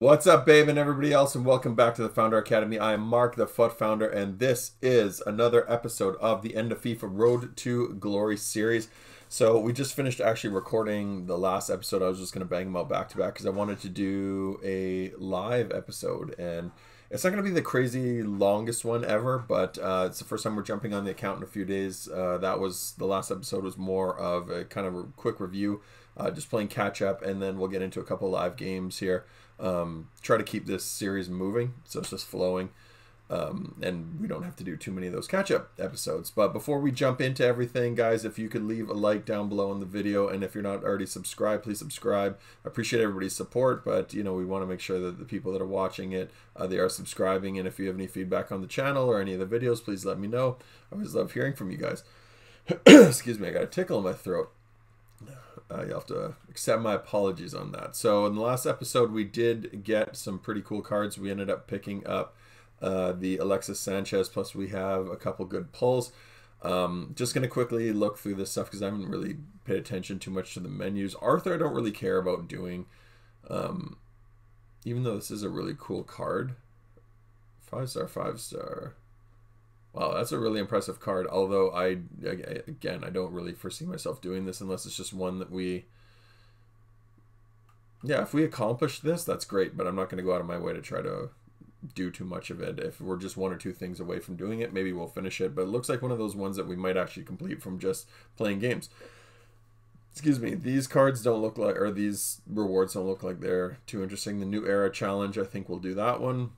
What's up, babe, and everybody else, and welcome back to the Founder Academy. I am Mark, the FUT Founder, and this is another episode of the End of FIFA Road to Glory series. So we just finished actually recording the last episode. I was just going to bang them out back to back because I wanted to do a live episode, and it's not going to be the crazy longest one ever, but it's the first time we're jumping on the account in a few days. The last episode was more of a kind of a quick review, just playing catch up, and then we'll get into a couple live games here. Try to keep this series moving so it's just flowing, and we don't have to do too many of those catch-up episodes. But before we jump into everything, guys, if you could leave a like down below in the video, and if you're not already subscribed, please subscribe. I appreciate everybody's support, but we want to make sure that the people that are watching it, they are subscribing. And if you have any feedback on the channel or any of the videos, please let me know. I always love hearing from you guys. Excuse me, I got a tickle in my throat. You'll have to accept my apologies on that. So in the last episode, we did get some pretty cool cards. We ended up picking up the Alexis Sanchez, plus we have a couple good pulls. Just going to quickly look through this stuff because I haven't really paid attention too much to the menus. Arthur, I don't really care about doing, even though this is a really cool card. 5-star, 5-star. Wow, that's a really impressive card, although I don't really foresee myself doing this unless it's just one that we... Yeah, if we accomplish this, that's great, but I'm not going to go out of my way to try to do too much of it. If we're just one or two things away from doing it, maybe we'll finish it, but it looks like one of those ones that we might actually complete from just playing games. Excuse me, these cards don't look like, or these rewards don't look like they're too interesting. The New Era Challenge, I think we'll do that one.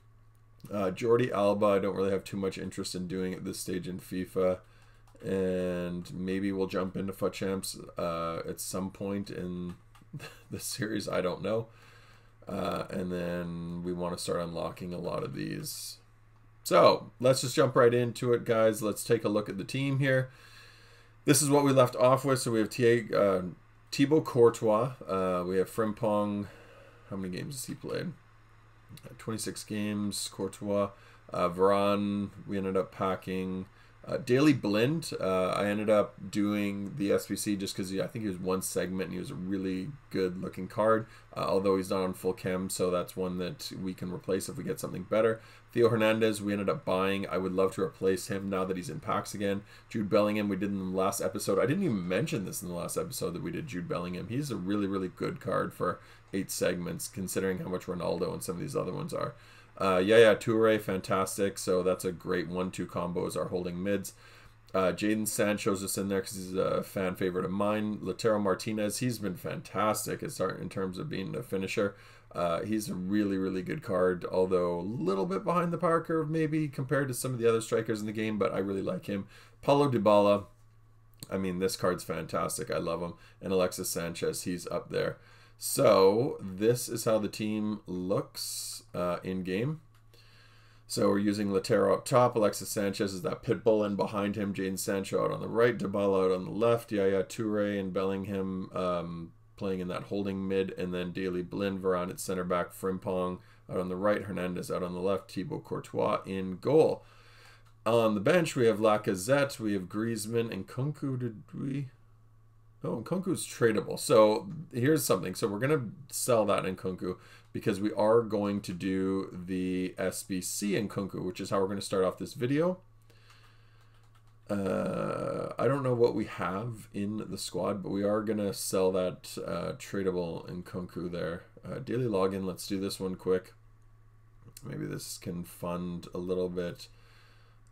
Jordi Alba, I don't really have too much interest in doing at this stage in FIFA, and maybe we'll jump into FUT Champs at some point in the series, I don't know. And then we want to start unlocking a lot of these. So let's just jump right into it, guys. Let's take a look at the team here. This is what we left off with. So we have Thibaut Courtois, we have Frimpong. How many games has he played? 26 games. Courtois, Varane, we ended up packing. Daily Blind, I ended up doing the SBC just because I think he was one segment and he was a really good looking card, although he's not on full chem, so that's one that we can replace if we get something better. Theo Hernandez, we ended up buying. I would love to replace him now that he's in packs again. Jude Bellingham, we did in the last episode. I didn't even mention this in the last episode that we did Jude Bellingham. He's a really, really good card for 8 segments, considering how much Ronaldo and some of these other ones are. Eto'o, fantastic. So that's a great 1-2 combo as our holding mids. Jadon Sancho's just in there because he's a fan favorite of mine. Lautaro Martinez, he's been fantastic in terms of being a finisher. He's a really, really good card, although a little bit behind the power curve maybe compared to some of the other strikers in the game, but I really like him. Paulo Dybala, I mean, this card's fantastic. I love him. And Alexis Sanchez, he's up there. So this is how the team looks in game. So we're using Lautaro up top. Alexis Sanchez is that pit bull in behind him. Jadon Sancho out on the right. Dybala out on the left. Eto'o and Bellingham playing in that holding mid. And then Daily Blind, Varane at center back. Frimpong out on the right. Hernandez out on the left. Thibaut Courtois in goal. On the bench, we have Lacazette. We have Griezmann and Nkunku. Did we... Oh, Nkunku's tradable. So here's something. So we're going to sell that Nkunku because we are going to do the SBC Nkunku, which is how we're going to start off this video. I don't know what we have in the squad, but we are going to sell that tradable Nkunku there. Daily login. Let's do this one quick. Maybe this can fund a little bit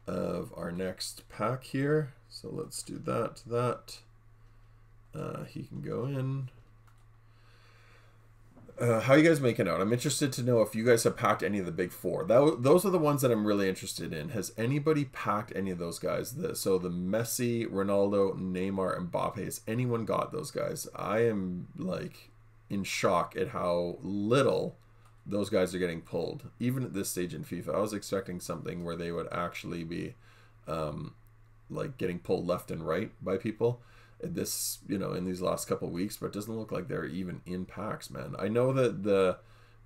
of our next pack here. So let's do that. He can go in. How are you guys making out? I'm interested to know if you guys have packed any of the big four. Those are the ones that I'm really interested in. Has anybody packed any of those guys? So the Messi, Ronaldo, Neymar, Mbappe. Has anyone got those guys? I am like in shock at how little those guys are getting pulled. Even at this stage in FIFA, I was expecting something where they would actually be like getting pulled left and right by people. This, in these last couple of weeks, but it doesn't look like they're even in packs, man. I know that the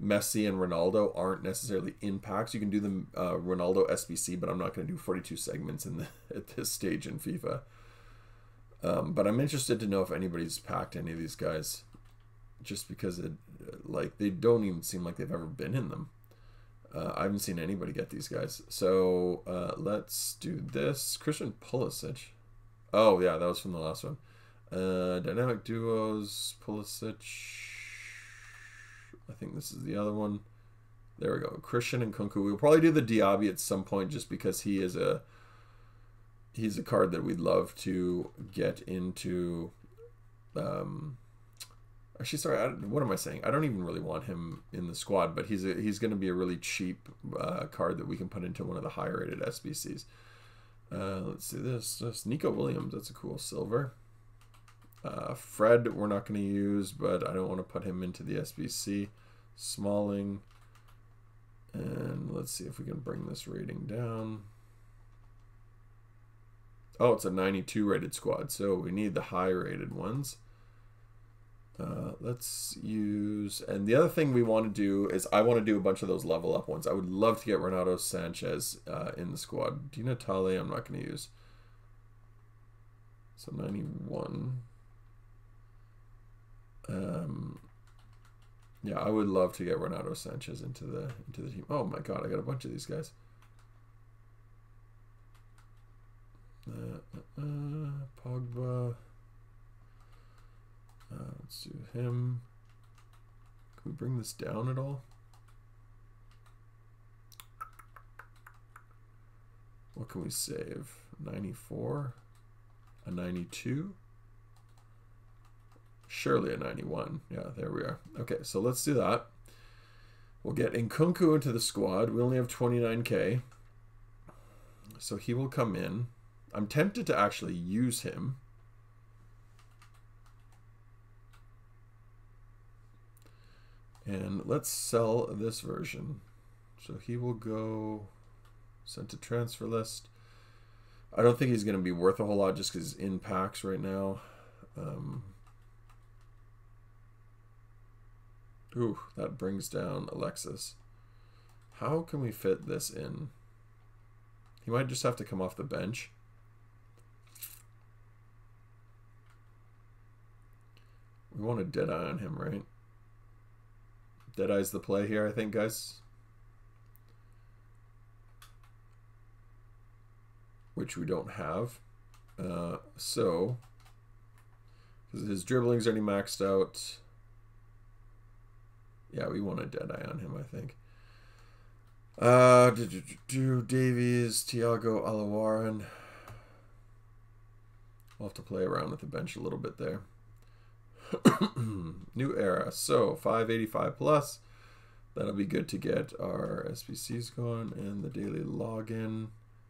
Messi and Ronaldo aren't necessarily in packs. You can do the Ronaldo SBC, but I'm not going to do 42 segments at this stage in FIFA. But I'm interested to know if anybody's packed any of these guys. just because it, like, they don't even seem like they've ever been in them. I haven't seen anybody get these guys. So let's do this. Christian Pulisic. Oh, yeah, that was from the last one. Dynamic Duos, Pulisic. I think this is the other one. There we go. Christian and Kunku. We'll probably do the Diaby at some point just because he's a card that we'd love to get into. Actually, sorry, what am I saying? I don't even really want him in the squad, but he's going to be a really cheap card that we can put into one of the higher rated SBCs. Let's see this. Nico Williams, that's a cool silver. Fred, we're not going to use, but I don't want to put him into the SBC. Smalling. And let's see if we can bring this rating down. Oh, it's a 92 rated squad, so we need the high rated ones. Let's use, and the other thing we want to do is I want to do a bunch of those level up ones. I would love to get Renato Sanchez in the squad. Di Natale, I'm not going to use. So 91. Yeah, I would love to get Renato Sanchez into the team. Oh my god, I got a bunch of these guys. Pogba. Let's do him. Can we bring this down at all? What can we save? 94? A 92? Surely a 91. Yeah, there we are. Okay, so let's do that. We'll get Nkunku into the squad. We only have 29k. So he will come in. I'm tempted to actually use him. And let's sell this version. So he will go sent to transfer list. I don't think he's going to be worth a whole lot just because he's in packs right now. Ooh, that brings down Alexis. How can we fit this in? He might just have to come off the bench. We want a Deadeye on him, right? Deadeye's the play here, I think, guys. Which we don't have. So, because his dribbling's already maxed out. Yeah, we want a Deadeye on him, I think. Davies, Thiago Alawaran. We'll have to play around with the bench a little bit there. New era. So 585 plus. That'll be good to get our SBCs going, and the daily login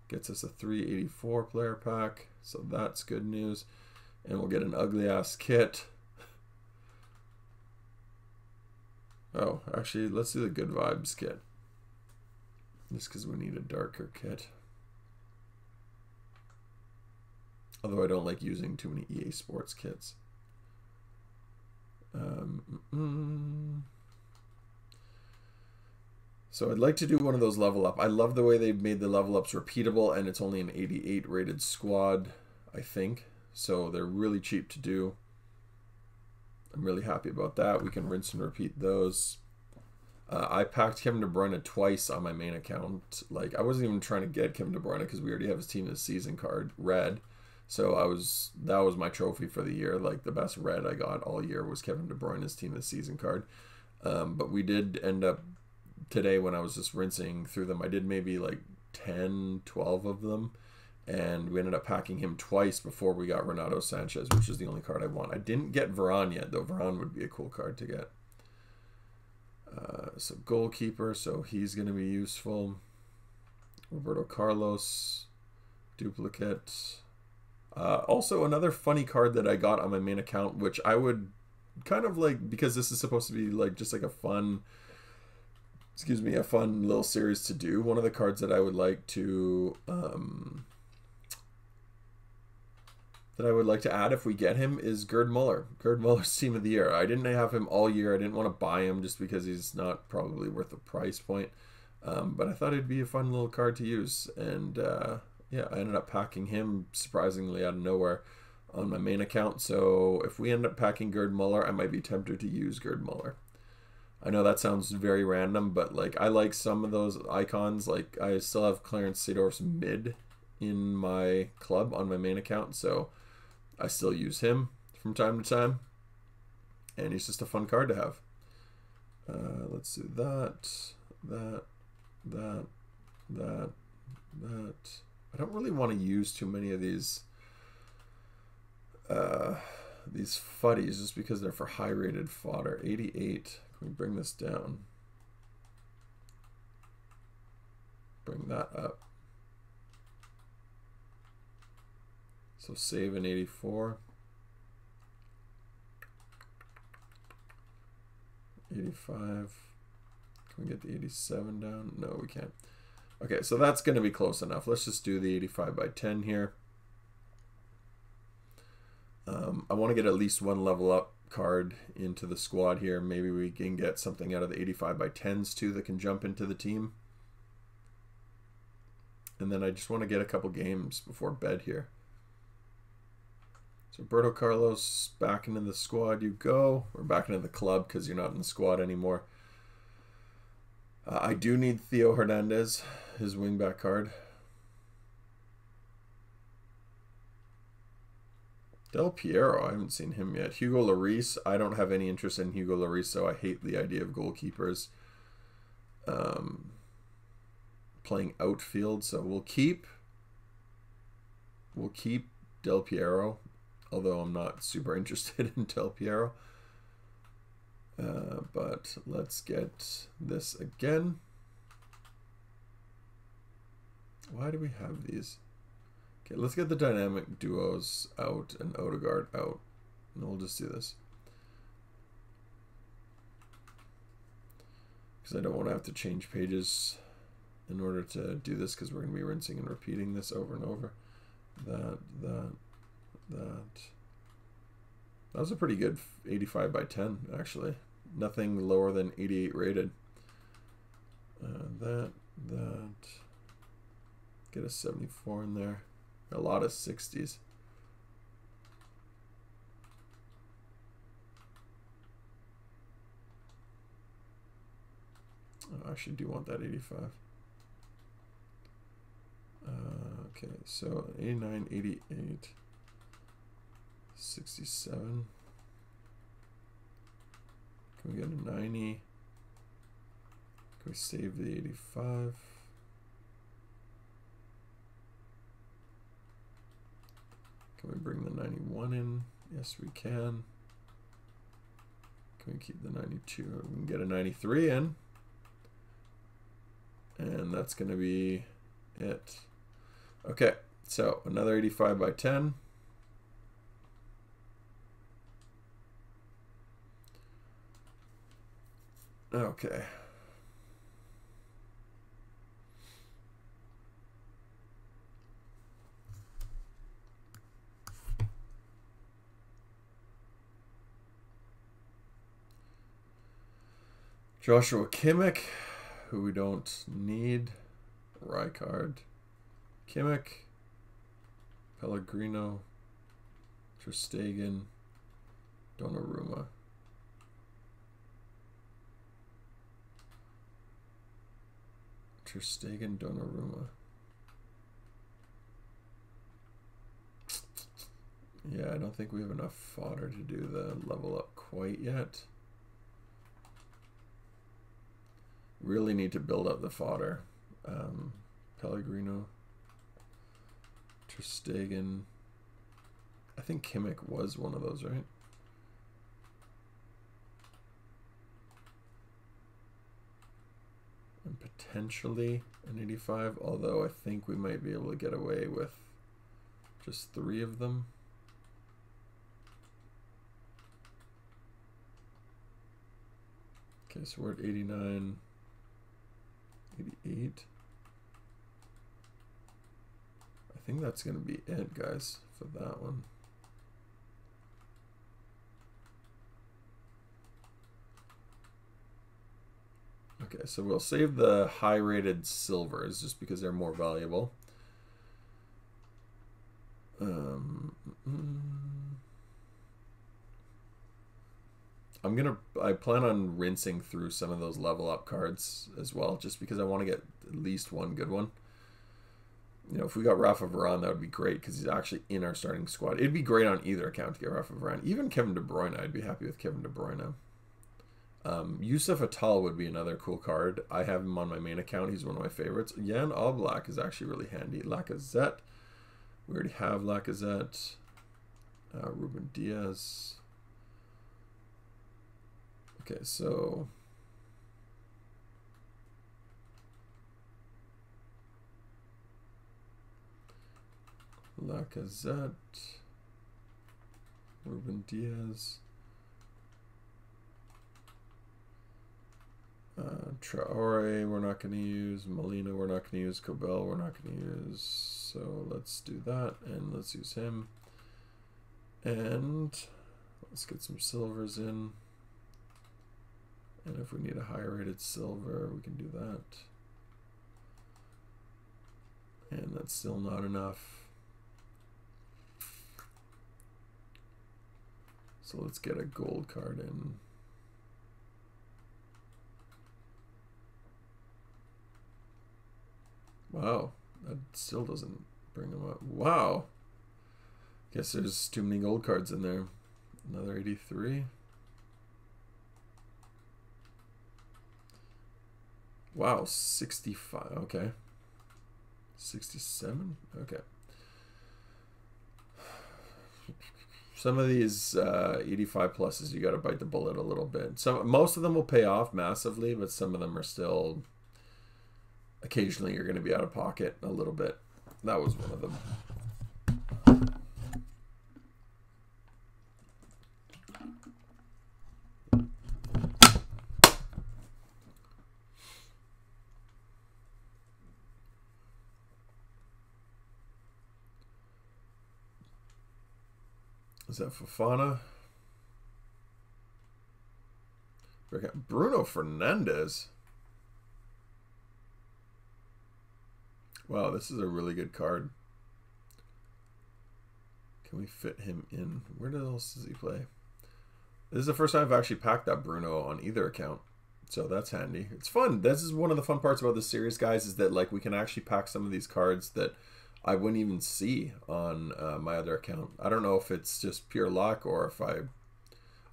gets us a 384 player pack. So that's good news. And we'll get an ugly ass kit. Oh, actually, let's do the good vibes kit. Just because we need a darker kit. Although I don't like using too many EA Sports kits. So I'd like to do one of those level up. I love the way they've made the level ups repeatable, and it's only an 88 rated squad, I think. So they're really cheap to do. I'm really happy about that. We can rinse and repeat those. I packed Kevin De Bruyne twice on my main account. Like, I wasn't even trying to get Kevin De Bruyne because we already have his team of the season card, red. So that was my trophy for the year. Like, the best red I got all year was Kevin De Bruyne's team of the season card. But we did end up today, when I was just rinsing through them, I did maybe like 10, 12 of them. And we ended up packing him twice before we got Renato Sanchez, which is the only card I want. I didn't get Varane yet, though. Varane would be a cool card to get. So goalkeeper, so he's going to be useful. Roberto Carlos, duplicate. Also, another funny card that I got on my main account, which I would kind of like, because this is supposed to be like just like a fun, a fun little series to do. One of the cards that I would like to add if we get him is Gerd Muller. Gerd Muller's team of the year. I didn't have him all year. I didn't want to buy him just because he's not probably worth the price point. But I thought it'd be a fun little card to use. And yeah, I ended up packing him surprisingly out of nowhere on my main account. So if we end up packing Gerd Muller, I might be tempted to use Gerd Muller. I know that sounds very random, but like I like some of those icons. Like I still have Clarence Seedorf's mid in my club on my main account, so I still use him from time to time, and he's just a fun card to have. Let's do that. I don't really want to use too many of these fuddies just because they're for high rated fodder. 88. Can we bring this down? Bring that up. So save an 84. 85. Can we get the 87 down? No, we can't. Okay, so that's going to be close enough. Let's just do the 85 by 10 here. I want to get at least one level up card into the squad here. Maybe we can get something out of the 85 by 10s too that can jump into the team. And then I just want to get a couple games before bed here. So Roberto Carlos, back into the squad you go. Or back into the club because you're not in the squad anymore. I do need Theo Hernandez, his wingback card. Del Piero, I haven't seen him yet. Hugo Lloris, I don't have any interest in Hugo Lloris, so I hate the idea of goalkeepers playing outfield. So we'll keep Del Piero, although I'm not super interested in Del Piero. But let's get this again. Why do we have these? Okay, let's get the dynamic duos out and Odegaard out. And we'll just do this. Because I don't want to have to change pages in order to do this, because we're going to be rinsing and repeating this over and over. That. That was a pretty good 85 by 10, actually. Nothing lower than 88 rated. That. Get a 74 in there. A lot of 60s. I actually do want that 85. Okay, so 89, 88, 67. Can we get a 90? Can we save the 85? Can we bring the 91 in? Yes, we can. Can we keep the 92? We can get a 93 in. And that's going to be it. Okay, so another 85 by 10. Okay. Joshua Kimmich, who we don't need. Rijkaard. Kimmich. Pellegrino. Ter Stegen. Donnarumma. Ter Stegen, Donnarumma. Yeah, I don't think we have enough fodder to do the level up quite yet. Really need to build up the fodder. Pellegrino, Ter Stegen. I think Kimmich was one of those, right? And potentially an 85, although I think we might be able to get away with just 3 of them. Okay, so we're at 89. 88. I think that's going to be it, guys, for that one. Okay, so we'll save the high-rated silvers just because they're more valuable. I plan on rinsing through some of those level up cards as well, just because I want to get at least one good one. You know, if we got Rafa Varane, that would be great because he's actually in our starting squad. It'd be great on either account to get Rafa Varane. Even Kevin De Bruyne, I'd be happy with Kevin De Bruyne. Yusuf Eto'o would be another cool card. I have him on my main account. He's one of my favorites. Jan Oblak is actually really handy. Lacazette. We already have Lacazette. Ruben Diaz. Okay, so... Lacazette. Ruben Diaz. Traore we're not going to use. Molina we're not going to use. Cobel we're not going to use. So let's do that, and let's use him. And let's get some silvers in. And if we need a higher rated silver, we can do that. And that's still not enough. So let's get a gold card in. Wow, that still doesn't bring them up. Wow. Guess there's too many gold cards in there. Another 83. Wow, 65. Okay. 67? Okay. Some of these 85 pluses, you got to bite the bullet a little bit. Most of them will pay off massively, but some of them are still... Occasionally, you're going to be out of pocket a little bit. That was one of them. Is that Fofana? Bruno Fernandes. Wow, this is a really good card. Can we fit him in? Where else does he play? This is the first time I've actually packed that Bruno on either account. So that's handy. It's fun. This is one of the fun parts about this series, guys, is that like we can actually pack some of these cards that I wouldn't even see on my other account. I don't know if it's just pure luck or if I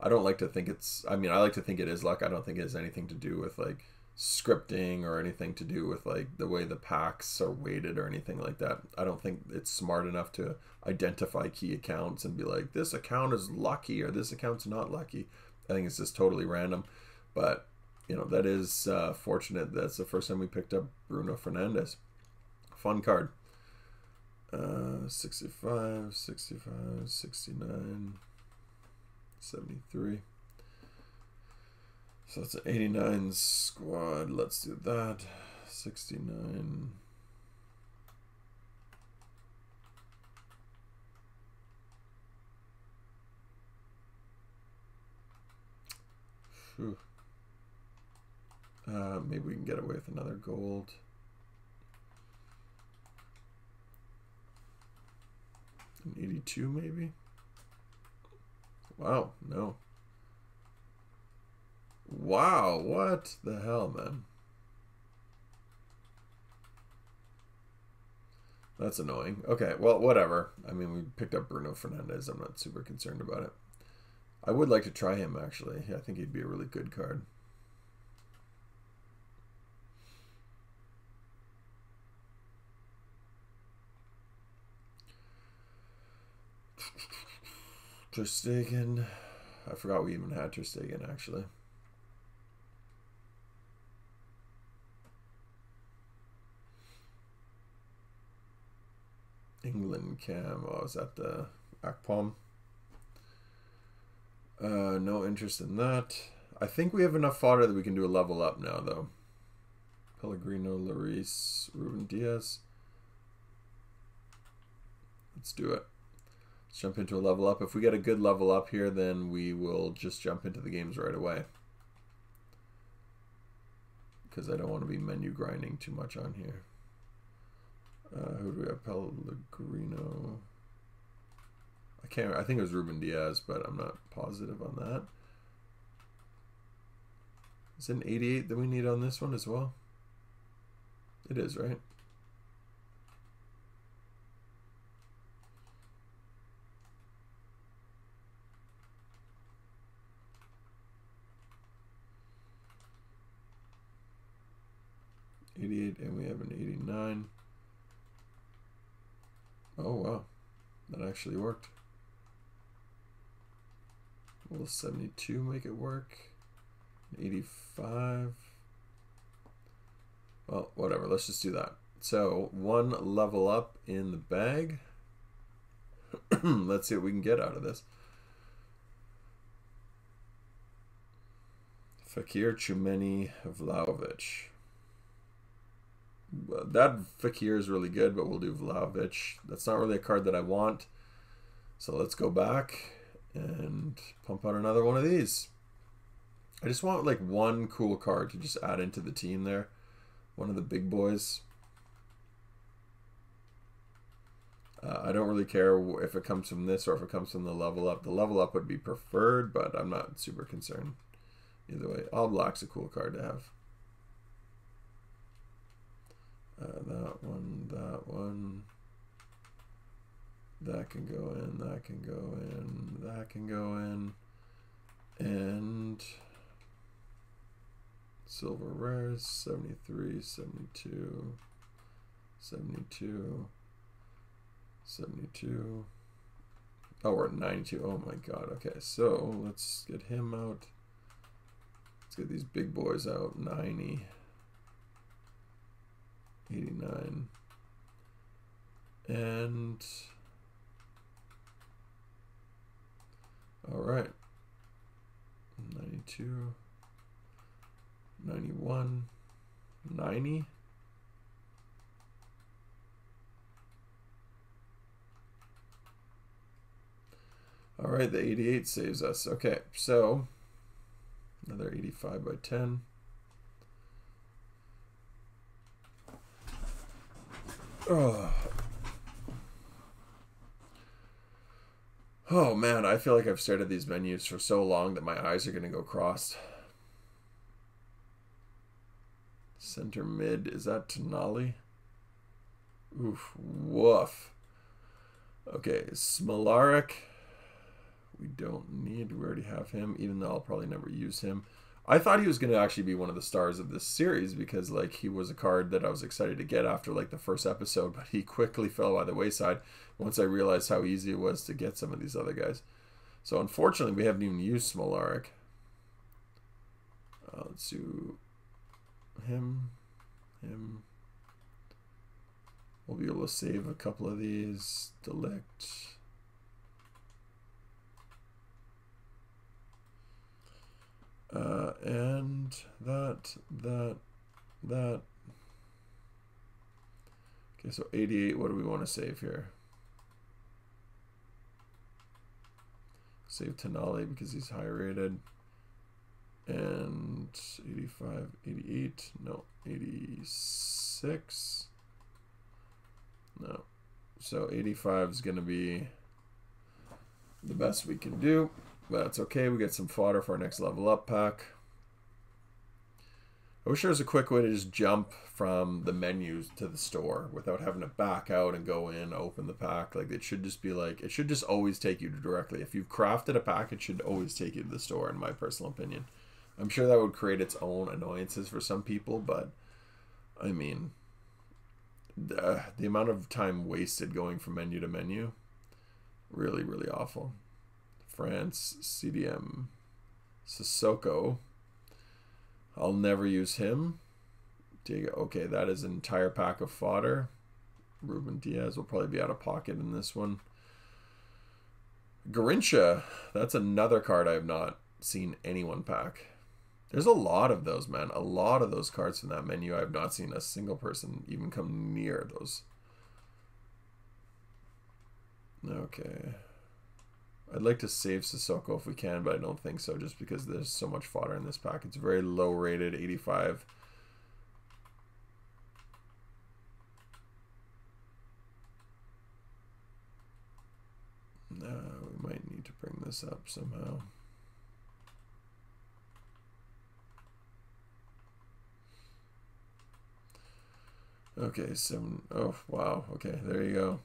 don't like to think it's... I mean, I like to think it is luck. I don't think it has anything to do with like scripting or anything to do with like the way the packs are weighted or anything like that. I don't think it's smart enough to identify key accounts and be like, this account is lucky or this account's not lucky. I think it's just totally random. But, you know, that is fortunate. That's the first time we picked up Bruno Fernandes. Fun card. 65, 65, 69, 73. So that's an 89 squad. Let's do that. 69. Phew. Maybe we can get away with another gold. An 82 maybe? Wow, no. Wow, what the hell, man? That's annoying. Okay, well, whatever. I mean, we picked up Bruno Fernandes. I'm not super concerned about it. I would like to try him, actually. I think he'd be a really good card. Ter Stegen. I forgot we even had Ter Stegen, actually. England Cam. Oh, is that the Akpom? No interest in that. I think we have enough fodder that we can do a level up now, though. Pellegrino, Lloris, Ruben Diaz. Let's do it. Let's jump into a level up. If we get a good level up here, then we will just jump into the games right away. Because I don't want to be menu grinding too much on here. Who do we have? Pellegrino. I think it was Ruben Diaz, but I'm not positive on that. Is it an 88 that we need on this one as well? It is, right? And we have an 89. Oh wow, that actually worked. Will 72 make it work? 85. Well, whatever, let's just do that. So 1 level up in the bag. Let's see what we can get out of this. Fakir Chumeni Vlahovic. That Fakir is really good, but we'll do Vlahovic. That's not really a card that I want. So let's go back and pump out another one of these. I just want like one cool card to just add into the team there. One of the big boys. I don't really care if it comes from this or if it comes from the level up. The level up would be preferred, but I'm not super concerned. Either way, all black's a cool card to have. That one, that one. That can go in, that can go in, that can go in. And silver rares, 73, 72, 72, 72. Oh, we're at 92. Oh my god. Okay, so let's get him out. Let's get these big boys out. 90. 89. And all right. 92. 91. 90. All right, the 88 saves us. Okay, so another 85 by 10. Oh man, I feel like I've stared at these menus for so long that my eyes are going to go crossed. Center mid, is that Tonali? Oof, woof. Okay, Smolarek. We don't need, we already have him, even though I'll probably never use him. I thought he was going to actually be one of the stars of this series because like he was a card that I was excited to get after like the first episode, but he quickly fell by the wayside once I realized how easy it was to get some of these other guys. So unfortunately, we haven't even used Smolarek. Let's do him. We'll be able to save a couple of these. Delict. And that. Okay, so 88, what do we want to save here? Save Tonali because he's high rated. And 85, 88, no, 86. No. So 85 is going to be the best we can do. But that's okay. We get some fodder for our next level up pack. I wish there was a quick way to just jump from the menus to the store without having to back out and go in, open the pack. Like it should just be like, it should just always take you directly. If you've crafted a pack, it should always take you to the store, in my personal opinion. I'm sure that would create its own annoyances for some people, but I mean, the amount of time wasted going from menu to menu, really, really awful. France, CDM, Sissoko. I'll never use him. Diego, okay, that is an entire pack of fodder. Ruben Diaz will probably be out of pocket in this one. Garincha, that's another card I have not seen anyone pack. There's a lot of those, man. A lot of those cards from that menu. I have not seen a single person even come near those. Okay. I'd like to save Sissoko if we can, but I don't think so, just because there's so much fodder in this pack. It's very low rated, 85. We might need to bring this up somehow. Okay, 7. Oh, wow. Okay, there you go.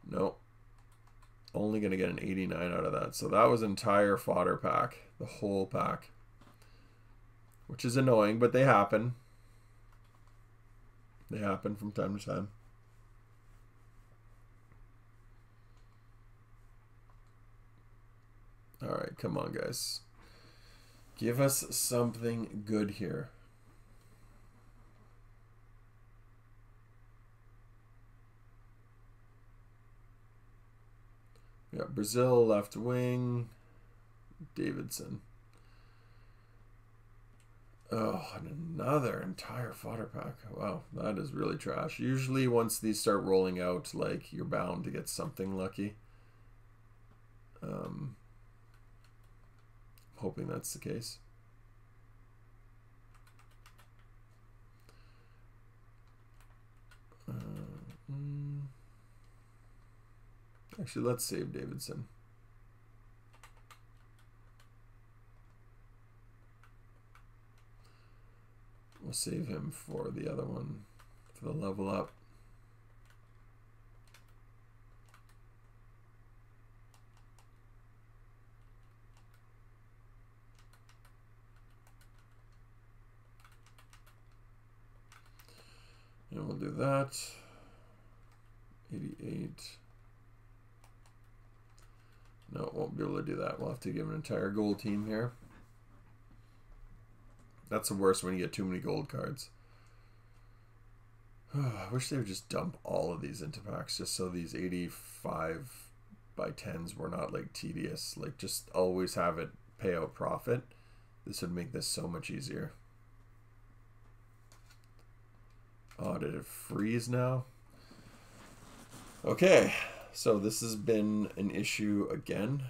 Nope. Only going to get an 89 out of that. So that was entire fodder pack. The whole pack. Which is annoying, but they happen. They happen from time to time. Alright, come on, guys. Give us something good here. We got Brazil, left wing. Davidson. Oh, and another entire fodder pack. Wow, that is really trash. Usually once these start rolling out, like, you're bound to get something lucky. Hoping that's the case. Actually, let's save Davidson. We'll save him for the other one, for the level up. And we'll do that. 88. No, won't be able to do that. We'll have to give an entire gold team here. That's the worst when you get too many gold cards. I wish they would just dump all of these into packs just so these 85 by 10s were not like tedious. Like just always have it pay out profit. This would make this so much easier. Oh, did it freeze now? Okay, so this has been an issue again.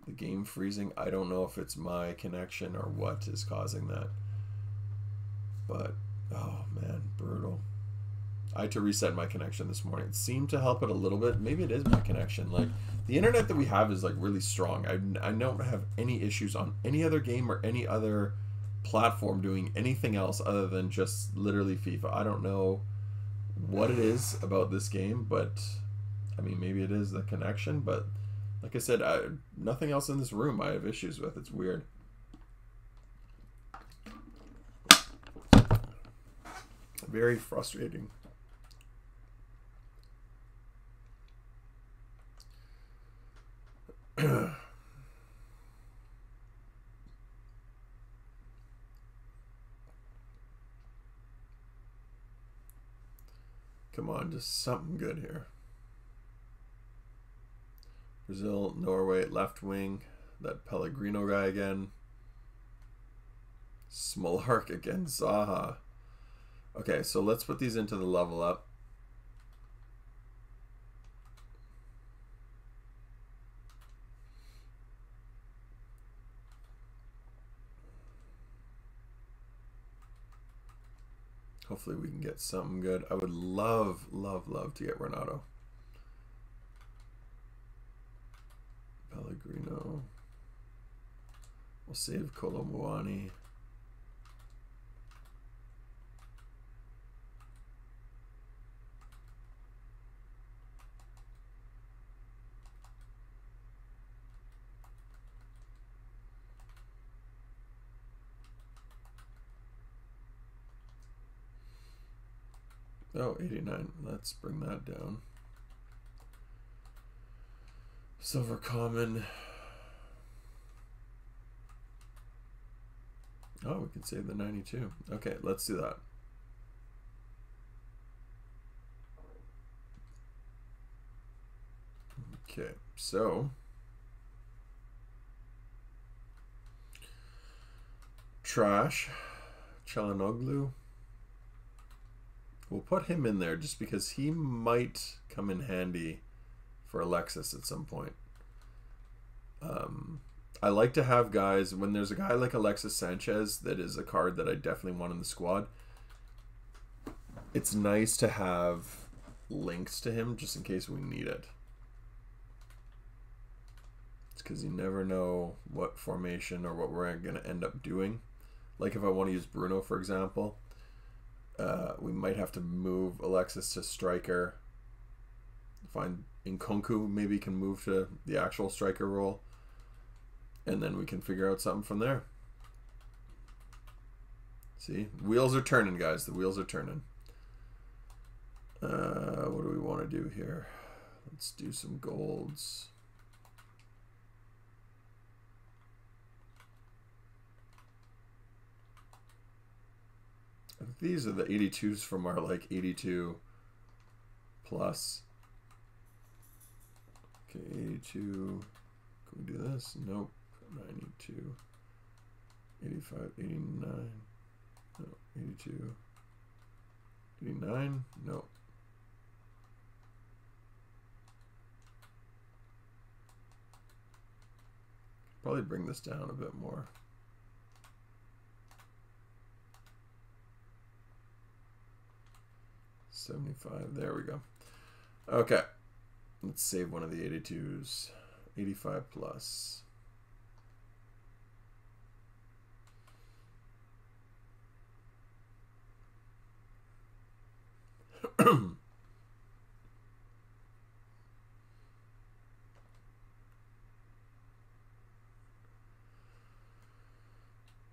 The game freezing. I don't know if it's my connection or what is causing that. But, oh man, brutal. I had to reset my connection this morning. It seemed to help it a little bit. Maybe it is my connection. Like, the internet that we have is like really strong. I don't have any issues on any other game or any other platform doing anything else other than just literally FIFA. I don't know what it is about this game, but I mean, maybe it is the connection, but like I said, nothing else in this room I have issues with. It's weird. Very frustrating. Come on, just something good here. Brazil, Norway, left wing. That Pellegrino guy again. Smolark again, Zaha. Okay, so let's put these into the level up. Hopefully we can get something good. I would love, love, love to get Ronaldo. Pellegrino. We'll save Colomboani. Oh, 89. Let's bring that down. Silver common. Oh, we can save the 92. Okay, let's do that. Okay, so trash. Çalhanoğlu. We'll put him in there just because he might come in handy for Alexis at some point. I like to have guys, when there's a guy like Alexis Sanchez that is a card that I definitely want in the squad, it's nice to have links to him just in case we need it. because you never know what formation or what we're going to end up doing. Like if I want to use Bruno, for example, we might have to move Alexis to striker. Find Nkunku maybe can move to the actual striker role, and then we can figure out something from there. See, wheels are turning, guys. The wheels are turning. What do we want to do here? Let's do some golds. I think these are the 82s from our like 82 plus. Okay, 82. Can we do this? Nope. 92. 85, 89. No, 82. 89? No. Probably bring this down a bit more. $75. There we go. Okay. Let's save one of the 82s. 85 plus.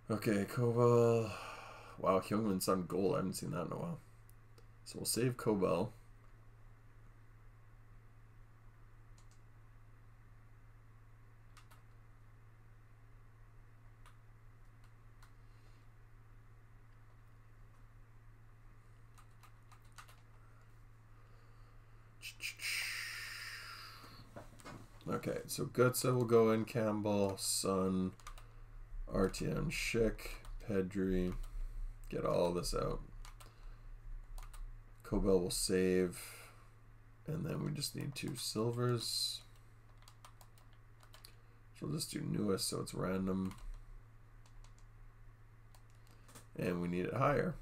Okay, Kobel. Wow, Hyungmin's on goal. I haven't seen that in a while. So we'll save Kobel. Okay, so Gutsa will go in, Campbell, Sun, Artian, Schick, Pedri. Get all this out. Kobel will save, and then we just need 2 silvers. So we'll just do newest, so it's random. And we need it higher.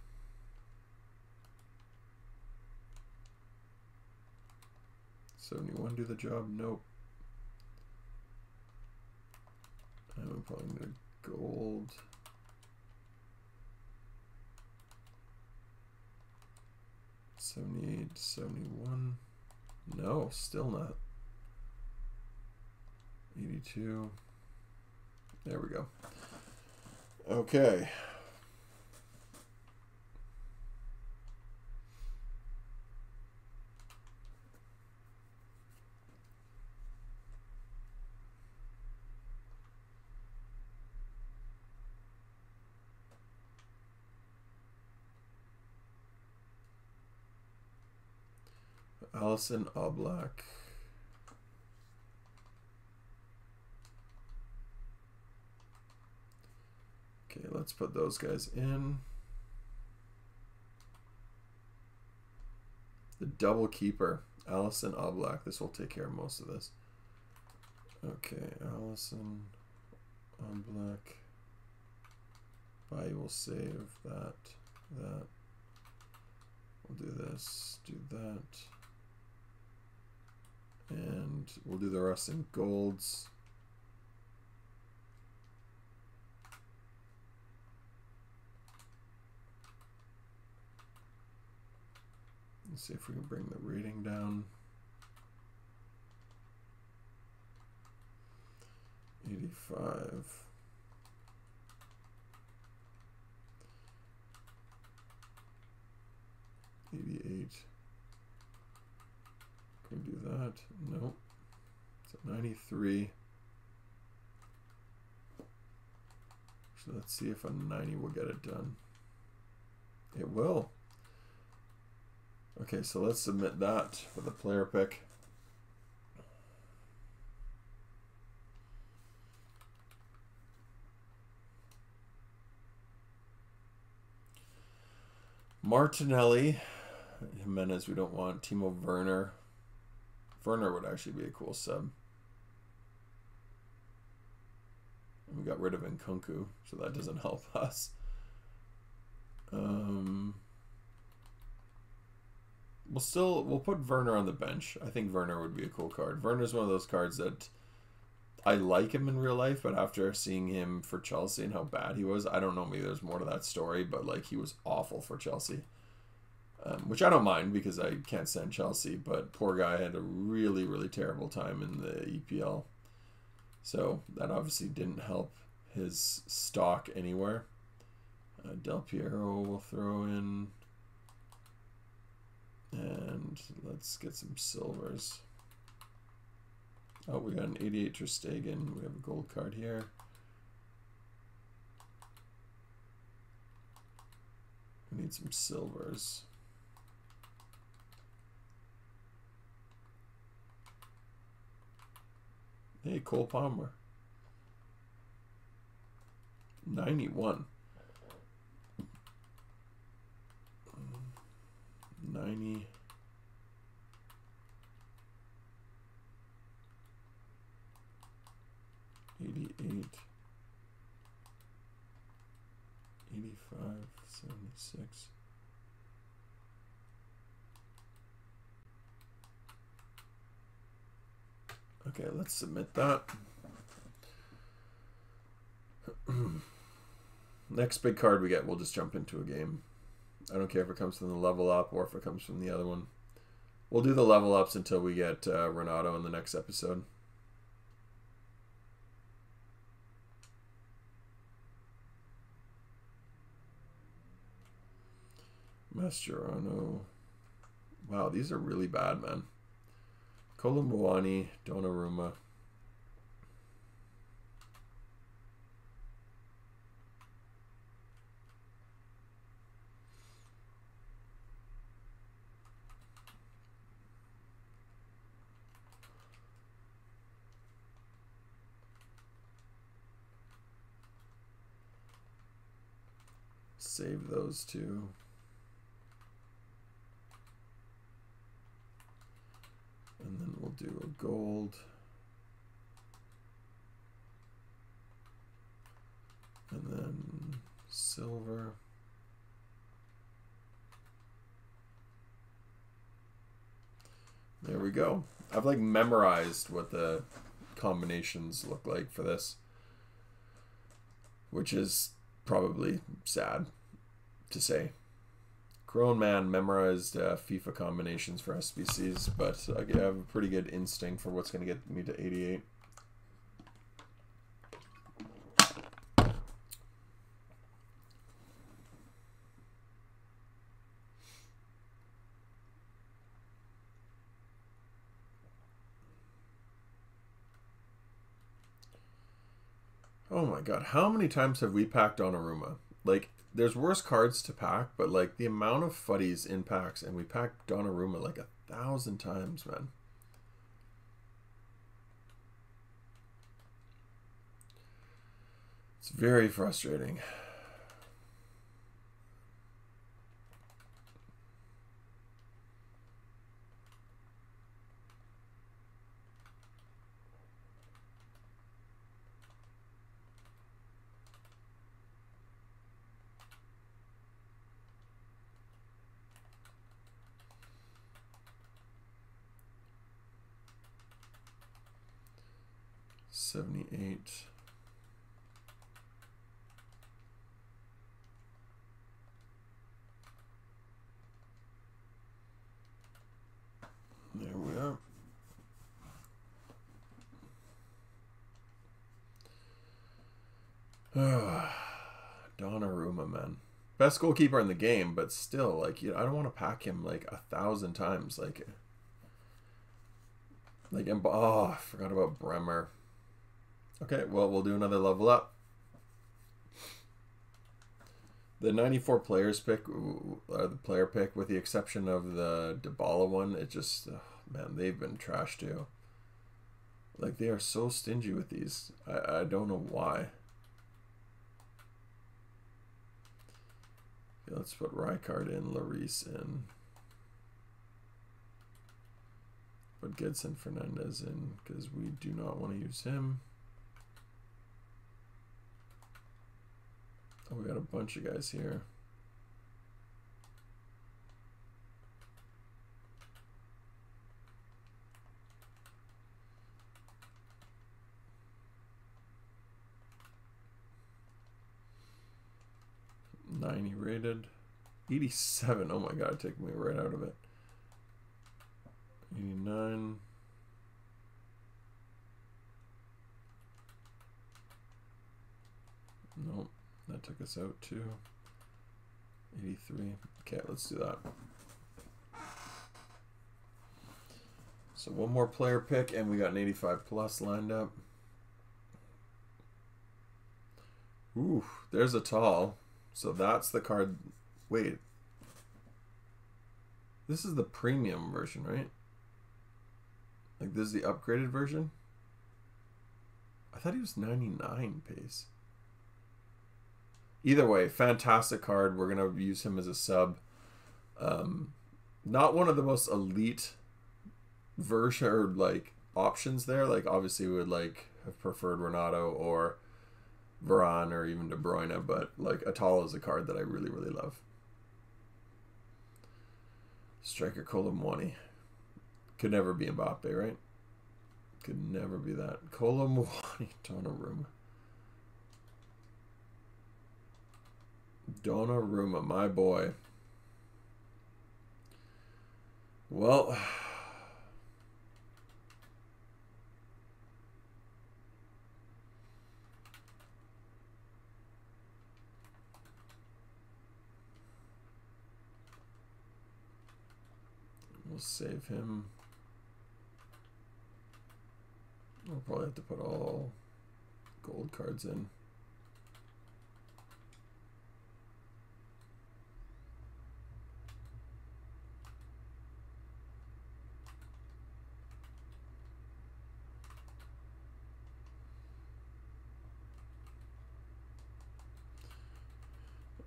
$71 do the job? Nope. And we probably need a gold. $78, $71. No, still not. 82. There we go. Okay. Allison Oblak. Okay, let's put those guys in. The double keeper, Allison Oblak. This will take care of most of this. Okay, Allison Oblak. I will save that. We'll do this, do that. And we'll do the rest in golds. Let's see if we can bring the rating down. 85. $88. Can we do that? Nope. It's at 93. So let's see if a 90 will get it done. It will. Okay, so let's submit that for the player pick. Martinelli. Jimenez we don't want. Timo Werner. Werner would actually be a cool sub. And we got rid of Nkunku, so that doesn't help us. We'll put Werner on the bench. I think Werner would be a cool card. Werner's one of those cards that I like him in real life, but after seeing him for Chelsea and how bad he was, I don't know, maybe there's more to that story, but like he was awful for Chelsea. Which I don't mind because I can't stand Chelsea, but poor guy had a really, really terrible time in the EPL. So that obviously didn't help his stock anywhere. Del Piero will throw in. And let's get some silvers. Oh, we got an 88 Ter Stegen. We have a gold card here. We need some silvers. Hey, Cole Palmer. 91. 90. 88. 85. 76. Okay, let's submit that. Next big card we get, we'll just jump into a game. I don't care if it comes from the level up or if it comes from the other one. We'll do the level ups until we get Renato in the next episode. Mascherano. Wow, these are really bad, man. Colomboani, Donnarumma. Save those two. And then we'll do a gold. And then silver. There we go. I've like memorized what the combinations look like for this, which is probably sad to say. Grown man memorized FIFA combinations for SBCs, but I have a pretty good instinct for what's going to get me to 88. Oh my god, how many times have we packed Donnarumma? Like, there's worse cards to pack, but like the amount of fuddies in packs, and we packed Donnarumma like 1,000 times, man. It's very frustrating. $78. There we are. Donnarumma, man. Best goalkeeper in the game, but still, like, I don't want to pack him like 1,000 times. Like, oh, I forgot about Bremer. Okay, well, we'll do another level up. The 94 players pick, the player pick, with the exception of the Dybala one, it just, oh, man, they've been trash too. Like, they are so stingy with these. I don't know why. Okay, let's put Rijkaard in, Lloris in. Put Gedson Fernandez in, because we do not want to use him. Oh, we got a bunch of guys here. 90 rated. 87. Oh my god, take me right out of it. 89. Nope, that took us out too. 83. Okay, let's do that. So one more player pick, and we got an 85 plus lined up. Ooh, there's Eto'o. So that's the card. Wait. This is the premium version, right? Like, this is the upgraded version? I thought he was 99 pace. Either way, fantastic card. We're going to use him as a sub. Not one of the most elite version or like options there. Like, obviously we would like have preferred Renato or Varane or even De Bruyne, but like Eto'o is a card that I really, really love. Striker Colomwani. Could never be Mbappe, right? Could never be that. Colomwani, Donnarumma. Donnarumma, my boy. Well, we'll save him. We'll probably have to put all gold cards in.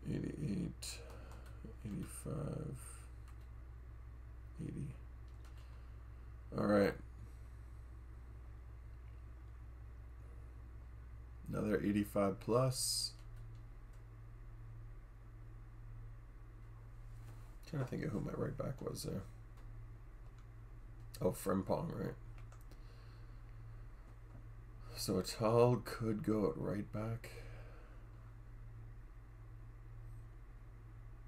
$88, $85, $80. All right. Another 85 plus. Trying to think of who my right back was there. Oh, Frimpong, right? So Eto'o could go at right back.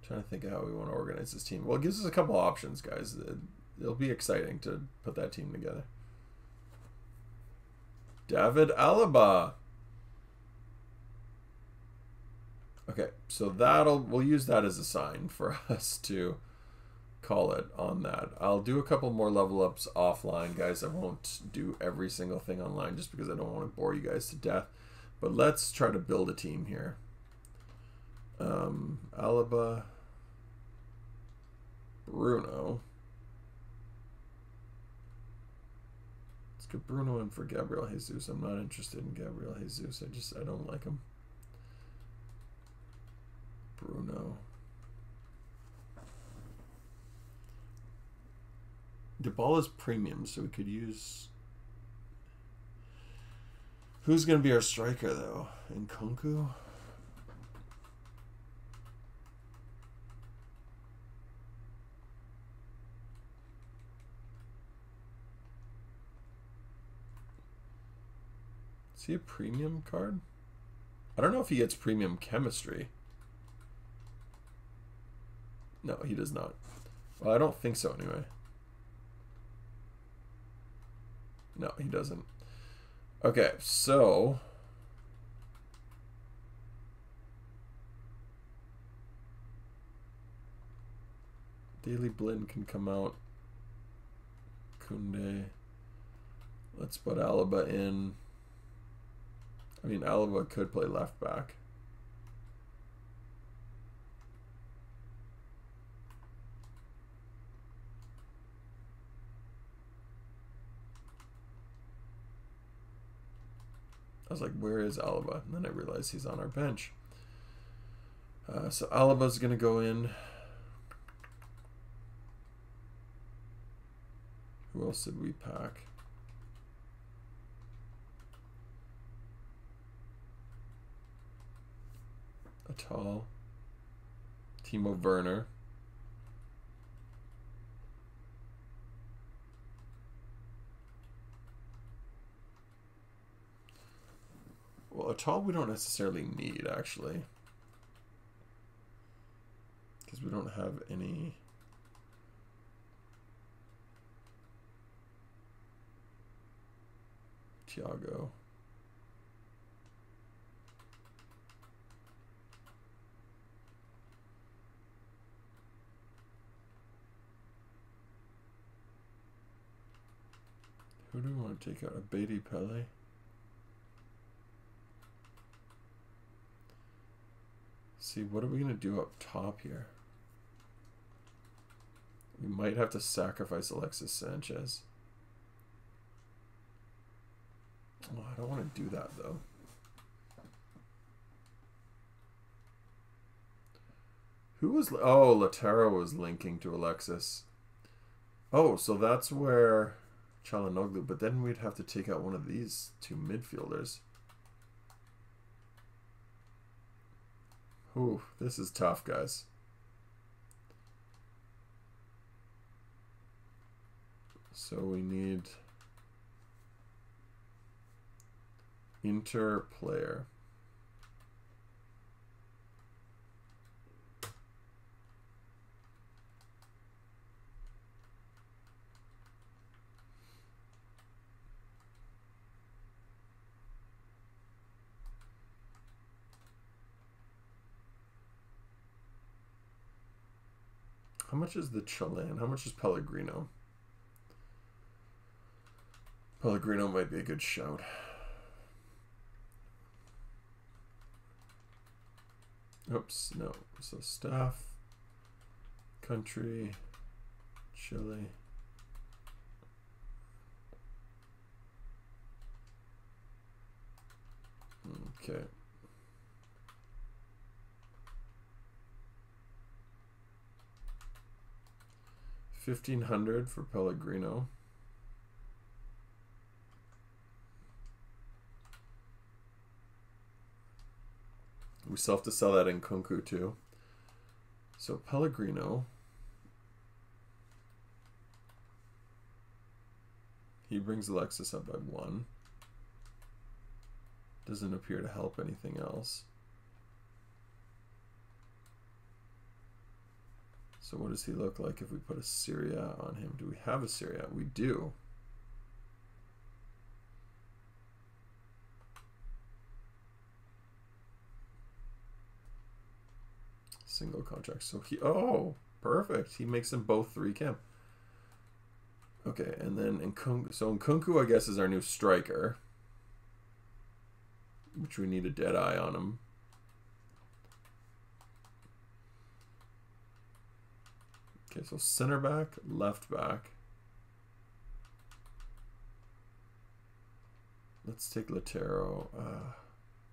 Trying to think of how we want to organize this team. Well, it gives us a couple options, guys. It'll be exciting to put that team together. David Alaba. Okay, so we'll use that as a sign for us to call it on that. I'll do a couple more level ups offline, guys. I won't do every single thing online just because I don't want to bore you guys to death. But let's try to build a team here. Alaba, Bruno. Let's get Bruno in for Gabriel Jesus. I'm not interested in Gabriel Jesus. I don't like him. Bruno. Dybala's premium, so we could use... Who's going to be our striker, though? Nkunku? Is he a premium card? I don't know if he gets premium chemistry. No, he does not. Well, I don't think so anyway. No, he doesn't. Okay, so... Daily Blind can come out. Kunde. Let's put Alaba in. I mean, Alaba could play left back. I was like, where is Alaba? And then I realized he's on our bench. So Alaba's going to go in. Who else did we pack? Eto'o. Timo Werner. Well, Eto'o we don't necessarily need, actually. Because we don't have any... Thiago. Who do we want to take out? A Beatty Pele? See, what are we going to do up top here? We might have to sacrifice Alexis Sanchez. Oh, I don't want to do that, though. Who was... Oh, Eto'o was linking to Alexis. Oh, so that's where... Çalhanoğlu, but then we'd have to take out one of these two midfielders. Ooh, this is tough, guys. So we need Inter player. How much is the Chilean? How much is Pellegrino? Pellegrino might be a good shout. Oops, no. So staff, country, Chile. Okay. $1,500 for Pellegrino. We still have to sell that in Kunku too. So Pellegrino, he brings Alexis up by 1. Doesn't appear to help anything else. So what does he look like if we put a Syria on him? Do we have a Syria? We do. Single contract. So he... Oh, perfect. He makes them both 3 camp. Okay, and then Nkunku, I guess, is our new striker. Which we need a dead eye on him. Okay, so center back, left back. Let's take Eto'o.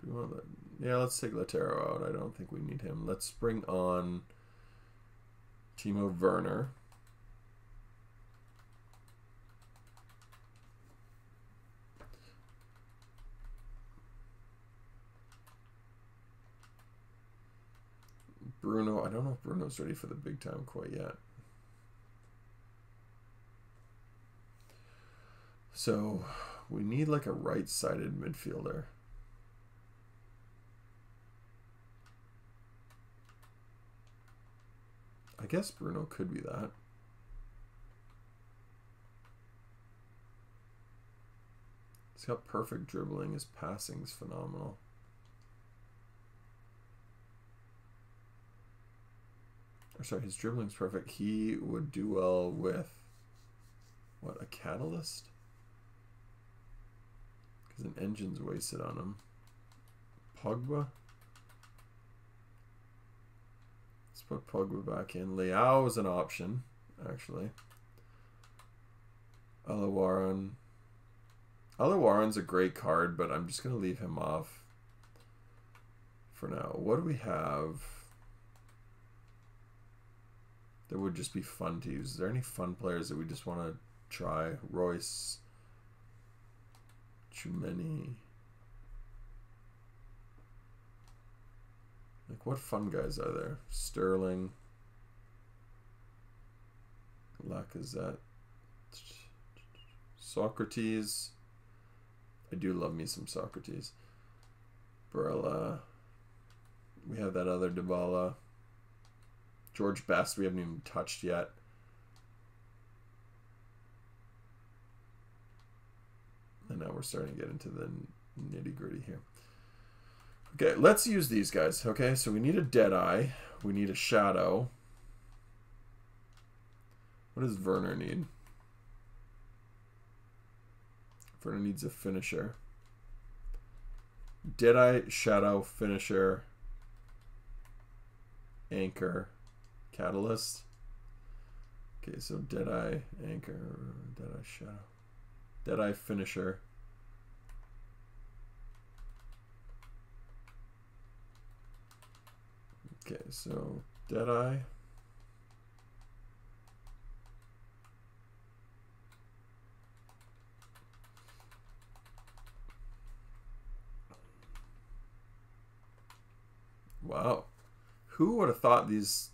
Do we want to? Yeah, let's take Eto'o out. I don't think we need him. Let's bring on Timo Werner. Bruno. I don't know if Bruno's ready for the big time quite yet. So we need like a right-sided midfielder. I guess Bruno could be that. He's got perfect dribbling. His passing's phenomenal. Or sorry, his dribbling's perfect. He would do well with what, a catalyst? Because an engine's wasted on him. Pogba. Let's put Pogba back in. Leao is an option, actually. Alawaran. Alawaran's a great card, but I'm just going to leave him off for now. What do we have that would just be fun to use? Is there any fun players that we just want to try? Royce. Tchouameni. Like, what fun guys are there? Sterling. Lacazette. Socrates. I do love me some Socrates. Barella. We have that other Dybala. George Best, we haven't even touched yet. And now we're starting to get into the nitty-gritty here. Okay, let's use these guys. Okay, so we need a Deadeye. We need a Shadow. What does Werner need? Werner needs a finisher. Deadeye, Shadow, finisher, Anchor, Catalyst. Okay, so Deadeye, Anchor, Deadeye, Shadow. Deadeye, finisher. Okay, so Deadeye. Wow. Who would have thought these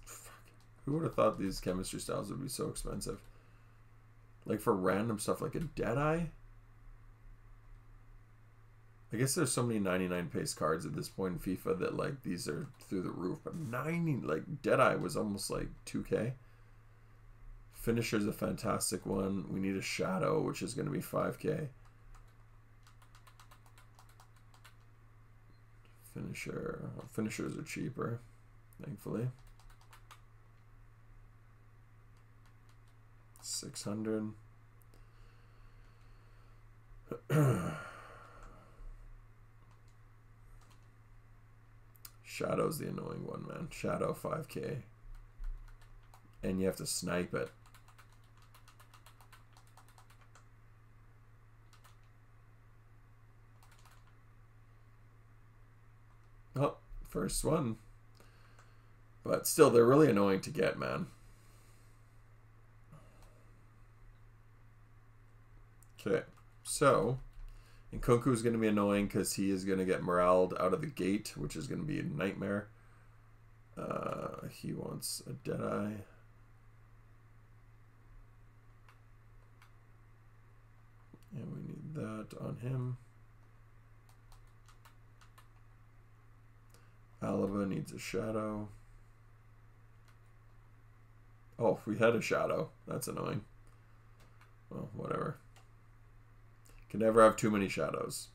chemistry styles would be so expensive? Like for random stuff like a Deadeye? I guess there's so many 99 pace cards at this point in FIFA that like these are through the roof, but 90 like Deadeye was almost like 2K. Finisher's a fantastic one. We need a Shadow, which is going to be 5K. Finishers are cheaper, thankfully. 600. Shadow's the annoying one, man. Shadow 5K. And you have to snipe it. Oh, first one. But still, they're really annoying to get, man. Okay, so Nkunku is going to be annoying because he is going to get moraled out of the gate, which is going to be a nightmare. He wants a Deadeye. And we need that on him. Alaba needs a Shadow. Oh, we had a Shadow. That's annoying. Well, whatever. Can never have too many Shadows.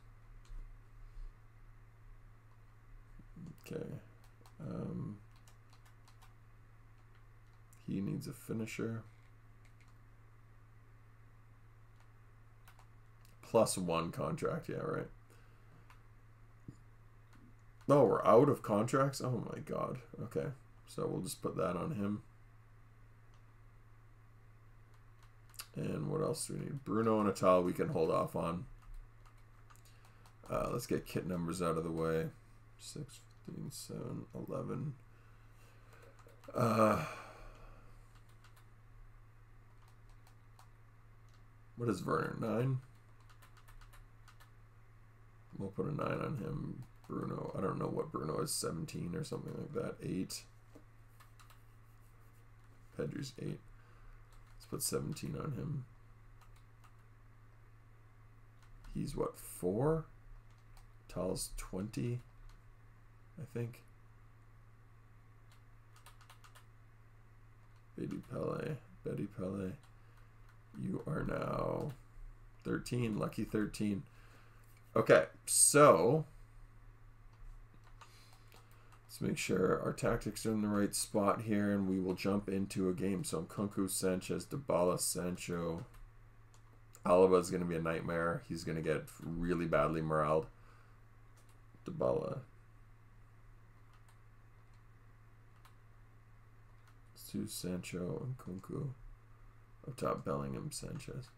Okay. He needs a finisher. +1 contract, yeah, right. No, we're out of contracts? Oh my god. Okay. So we'll just put that on him. And what else do we need? Bruno and Eto'o we can hold off on. Let's get kit numbers out of the way. 6, 15, 7, 11. What is Werner? 9? We'll put a 9 on him. Bruno, I don't know what Bruno is, 17 or something like that. 8. Pedri's 8. Let's put 17 on him. He's what, 4? Tal's 20, I think. Betty Pele. You are now 13, lucky 13. Okay, so let's make sure our tactics are in the right spot here, and we will jump into a game. So Nkunku, Sanchez, Dybala, Sancho. Alaba is going to be a nightmare. He's going to get really badly moraled. Dybala. Let's do Sancho and Nkunku. Up top, Bellingham, Sanchez.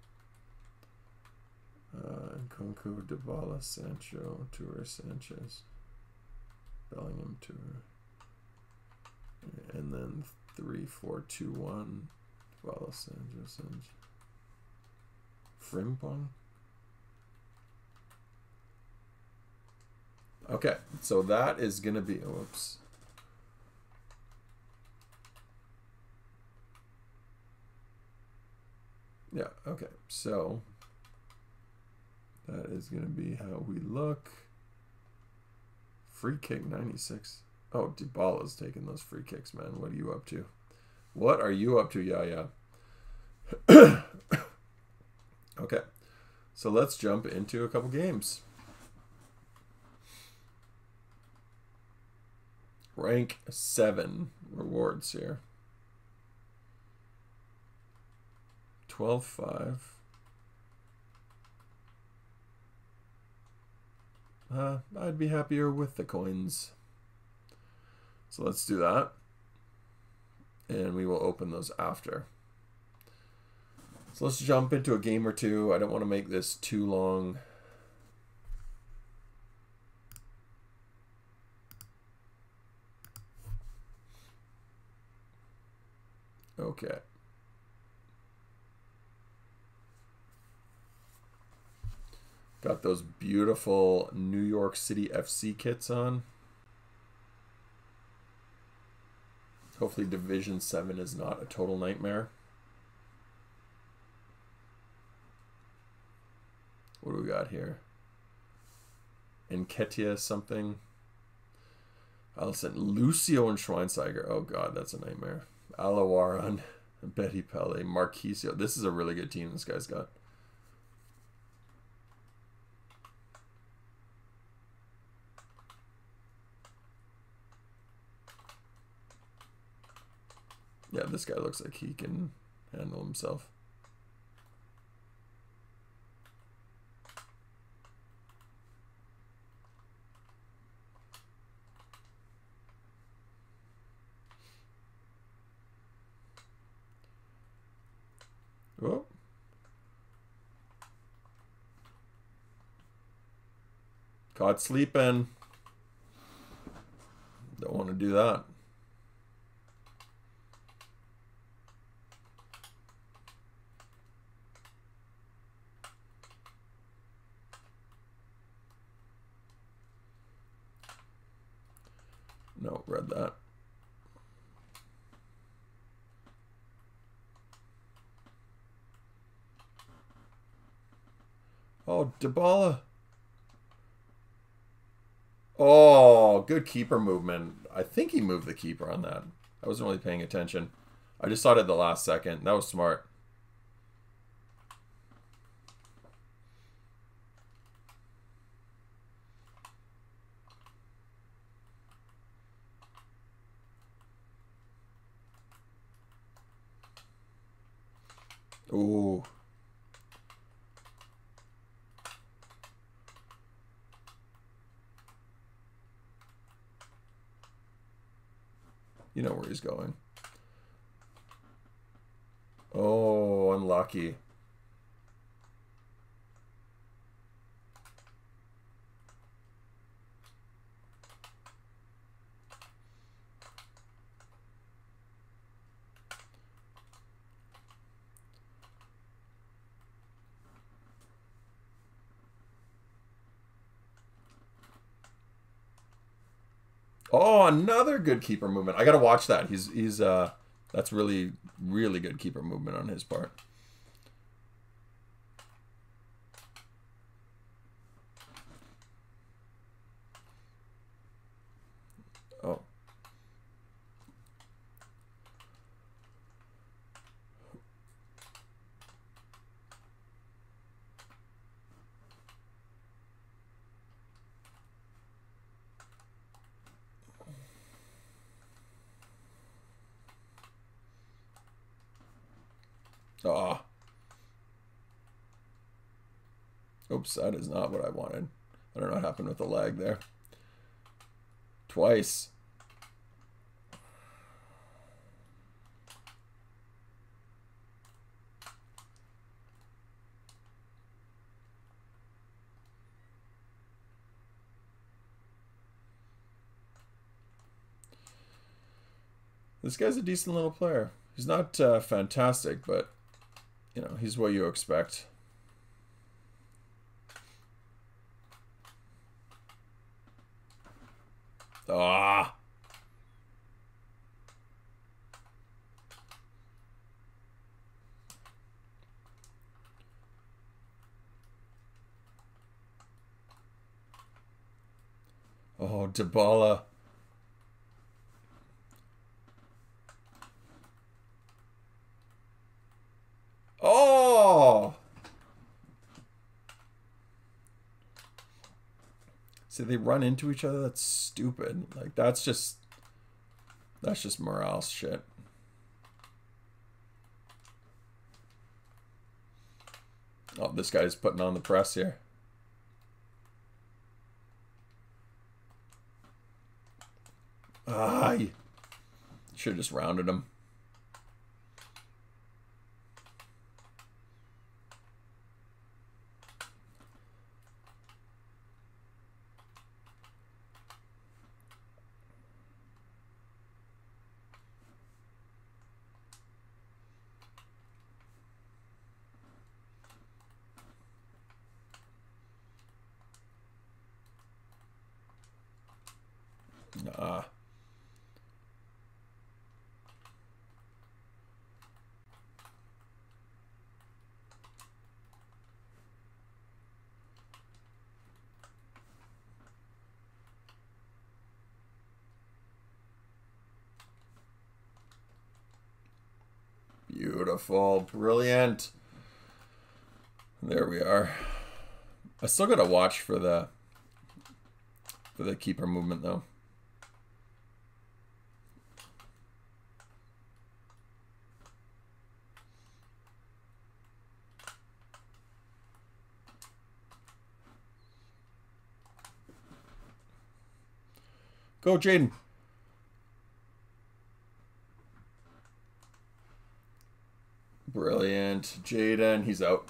Nkunku, Dybala, Sancho, Toure, Sanchez. Bellingham, Toure. And then 3-4-2-1. Dybala, Sanchez. Frimpong. Okay, so that is going to be... Oh, whoops. Yeah, okay, so that is going to be how we look. Free kick 96. Oh, Dybala's taking those free kicks, man. What are you up to? What are you up to? Yeah, yeah. Okay. So let's jump into a couple games. Rank 7 rewards here. 12-5. I'd be happier with the coins. So let's do that. And we will open those after. So let's jump into a game or two. I don't want to make this too long. Okay. Got those beautiful New York City FC kits on. Hopefully Division 7 is not a total nightmare. What do we got here? Enketia something. Allison, Lucio and Schweinsteiger. Oh god, that's a nightmare. Alawaran, Betty Pele, Marquisio. This is a really good team this guy's got. Yeah, this guy looks like he can handle himself. Oh. Caught sleeping. Don't want to do that. No, read that. Oh, Dybala. Oh, good keeper movement. I think he moved the keeper on that. I wasn't really paying attention. I just saw it at the last second. That was smart. Ooh. You know where he's going. Oh, unlucky. Oh, another good keeper movement. I gotta watch that. He's that's really good keeper movement on his part. Oh. Ah. Oops, that is not what I wanted. I don't know what happened with the lag there. Twice. This guy's a decent little player. He's not fantastic, but, you know, he's what you expect. Ah. Oh, Dybala. See, they run into each other. That's stupid. Like, that's just morale shit. Oh, this guy's putting on the press here. Ah, should have just rounded him. Nah. Beautiful. Brilliant. There we are. I still gotta watch for the keeper movement though. Go, Jaden. Brilliant. Jaden, he's out.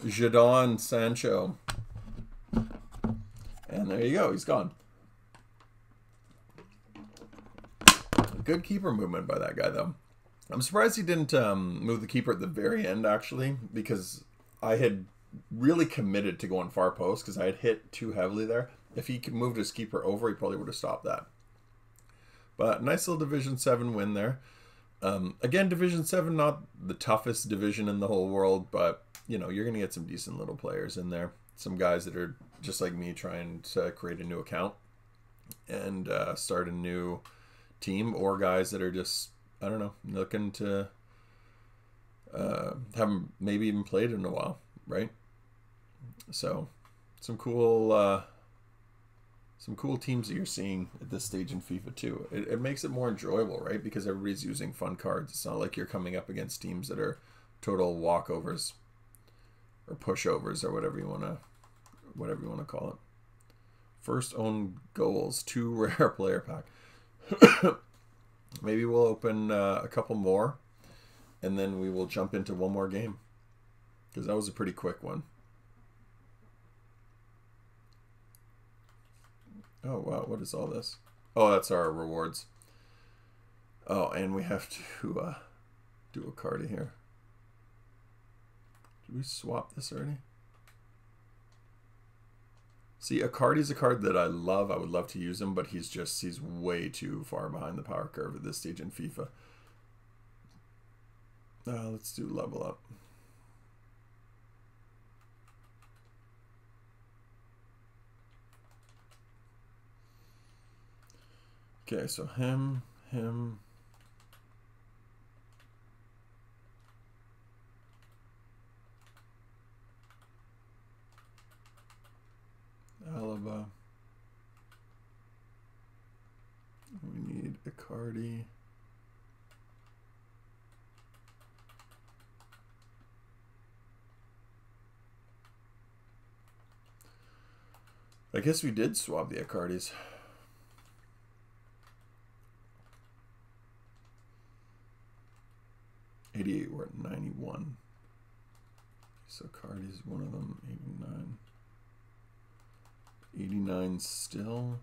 Jadon Sancho. And there you go. He's gone. Good keeper movement by that guy, though. I'm surprised he didn't move the keeper at the very end, actually, because I had really committed to going far post because I had hit too heavily there. If he could move his keeper over, he probably would have stopped that. But nice little Division 7 win there. Again, Division 7, not the toughest division in the whole world, but, you know, you're going to get some decent little players in there. Some guys that are just like me trying to create a new account and start a new team, or guys that are just, I don't know, looking to haven't maybe even played in a while, right? So some cool teams that you're seeing at this stage in FIFA too. It makes it more enjoyable, right? Because everybody's using fun cards. It's not like you're coming up against teams that are total walkovers or pushovers or whatever you want to call it. First own goals, 2 rare player pack. Maybe we'll open a couple more, and then we will jump into one more game, because that was a pretty quick one. Oh, wow. What is all this? Oh, that's our rewards. Oh, and we have to do a card here. Did we swap this already? See, Icardi's a card that I love. I would love to use him, but he's way too far behind the power curve at this stage in FIFA. Let's do level up. Okay, so him. Alaba. We need Icardi. I guess we did swap the Icardis. '88, we're at 91. So Icardi's one of them. 89. 89 still.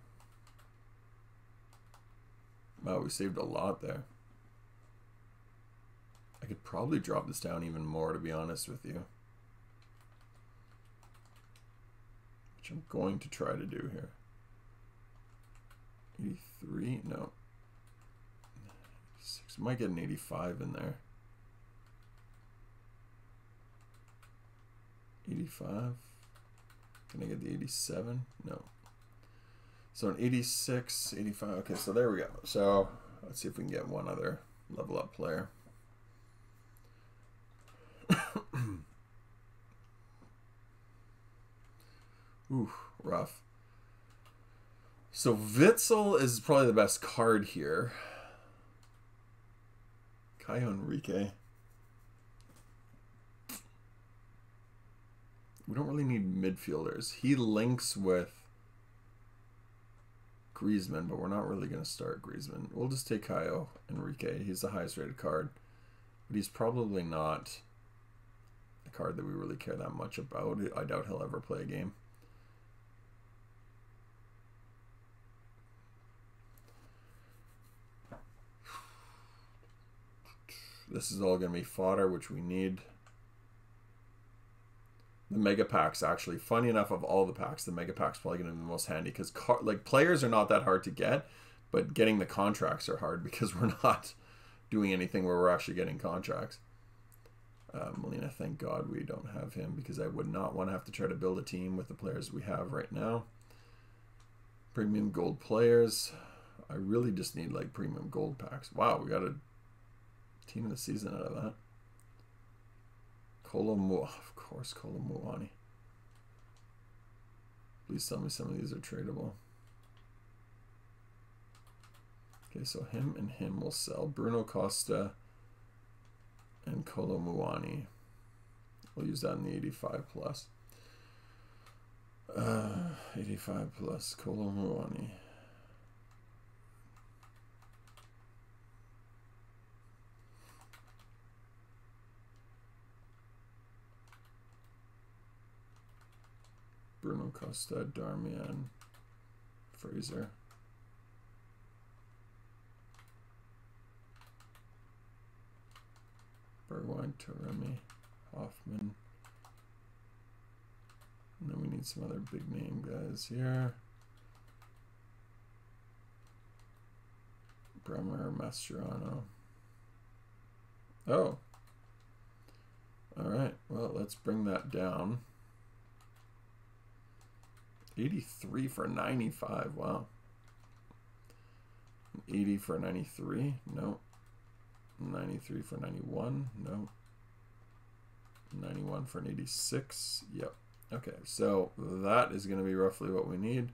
Wow, we saved a lot there. I could probably drop this down even more, to be honest with you. Which I'm going to try to do here. 83? No. 86. Might get an 85 in there. 85. Can I get the 87? No. So an 86, 85. Okay, so there we go. So let's see if we can get one other level up player. Ooh, rough. So Witzel is probably the best card here. Caio Enrique. We don't really need midfielders. He links with Griezmann, but we're not really going to start Griezmann. We'll just take Caio Enrique. He's the highest rated card. But he's probably not a card that we really care that much about. I doubt he'll ever play a game. This is all going to be fodder, which we need. The mega packs, actually, funny enough, of all the packs, the mega pack's probably going to be the most handy because like players are not that hard to get, but getting the contracts are hard because we're not doing anything where we're actually getting contracts. Molina, thank God we don't have him because I would not want to have to try to build a team with the players we have right now. Premium gold players. I really just need like premium gold packs. Wow, we got a team of the season out of that. Of course, Kolo Muani. Please tell me some of these are tradable. Okay, so him and him will sell. Bruno Costa and Kolo Muani. We'll use that in the 85 plus. 85 plus Kolo Muani. Bruno Costa, Darmian, Fraser. Bergwijn, Taremi, Hoffman. And then we need some other big name guys here. Bremer, Mascherano. Oh. Alright, well, let's bring that down. 83 for 95. Wow. 80 for 93. No. 93 for 91. No. 91 for an 86. Yep. Okay, so that is going to be roughly what we need.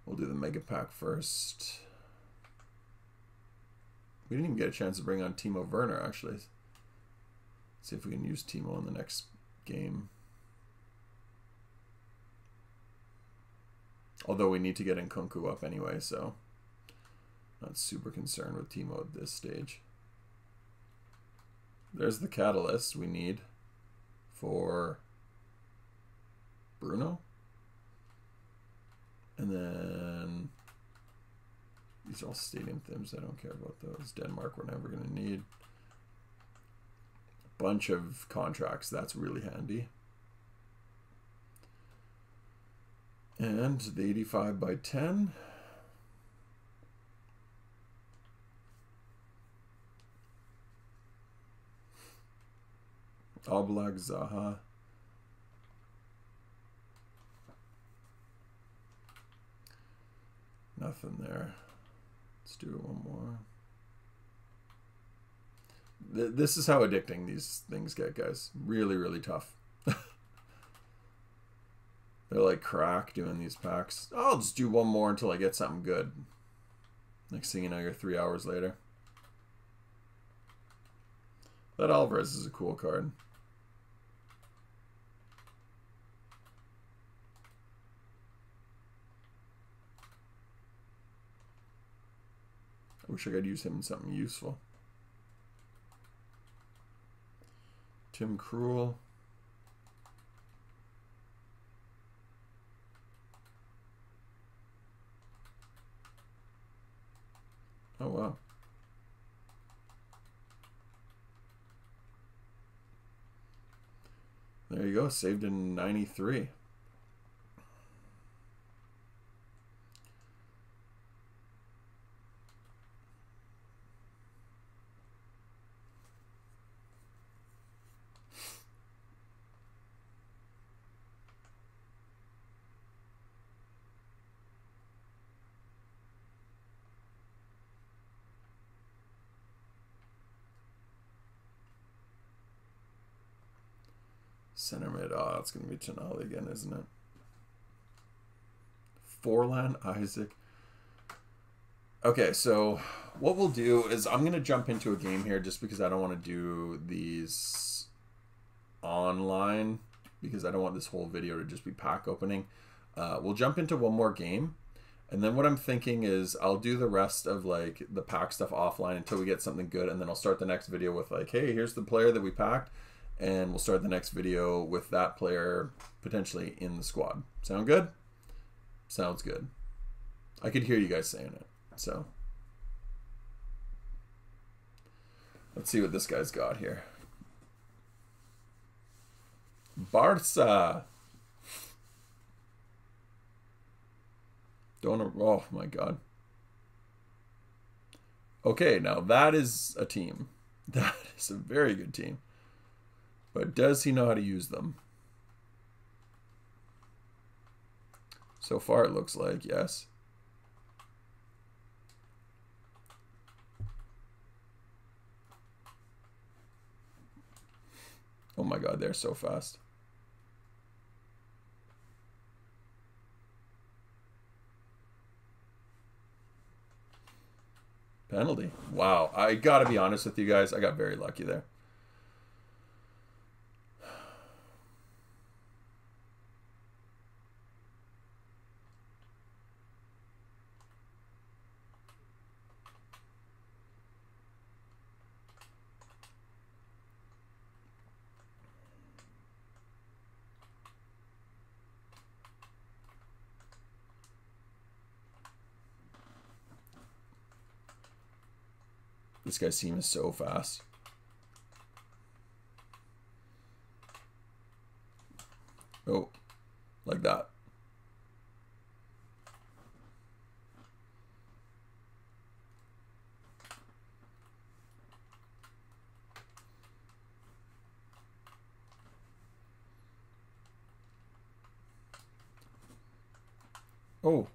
We'll do the mega pack first. We didn't even get a chance to bring on Timo Werner, actually. Let's see if we can use Timo in the next game. Although we need to get Nkunku up anyway, so not super concerned with Timo at this stage. There's the catalyst we need for Bruno. And then these are all stadium themes. I don't care about those. Denmark we're never going to need. A bunch of contracts. That's really handy. And the 85 by 10. Oblak, Zaha. Nothing there. Let's do one more. This is how addicting these things get, guys. Really, really tough. They're like crack doing these packs. I'll just do one more until I get something good. Next thing you know, you're 3 hours later. That Alvarez is a cool card. I wish I could use him in something useful. Tim Krul. Oh, wow. There you go. Saved in 93. Center mid. Oh, it's going to be Tonali again, isn't it? Forlan, Isaac. Okay, so what we'll do is I'm going to jump into a game here just because I don't want to do these online because I don't want this whole video to just be pack opening. We'll jump into one more game. And then what I'm thinking is I'll do the rest of like the pack stuff offline until we get something good. And then I'll start the next video with like, hey, here's the player that we packed. And we'll start the next video with that player potentially in the squad. Sound good? Sounds good. I could hear you guys saying it. So let's see what this guy's got here. Barca. Oh my god. Okay, now that is a team. That is a very good team. But does he know how to use them? So far it looks like yes. Oh my god, they're so fast. Penalty. Wow. I gotta be honest with you guys. I got very lucky there. This guy's team is so fast. Oh, like that. Oh.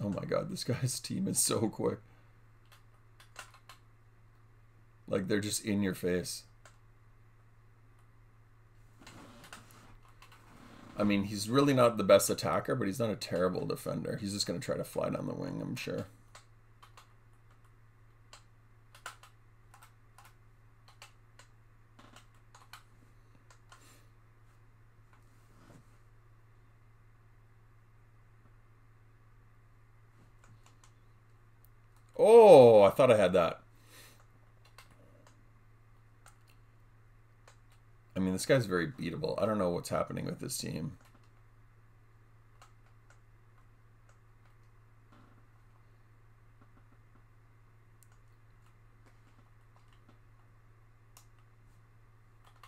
Oh my god, this guy's team is so quick. Like, they're just in your face. I mean, he's really not the best attacker, but he's not a terrible defender. He's just going to try to fly down the wing, I'm sure. Oh, I thought I had that. I mean, this guy's very beatable. I don't know what's happening with this team.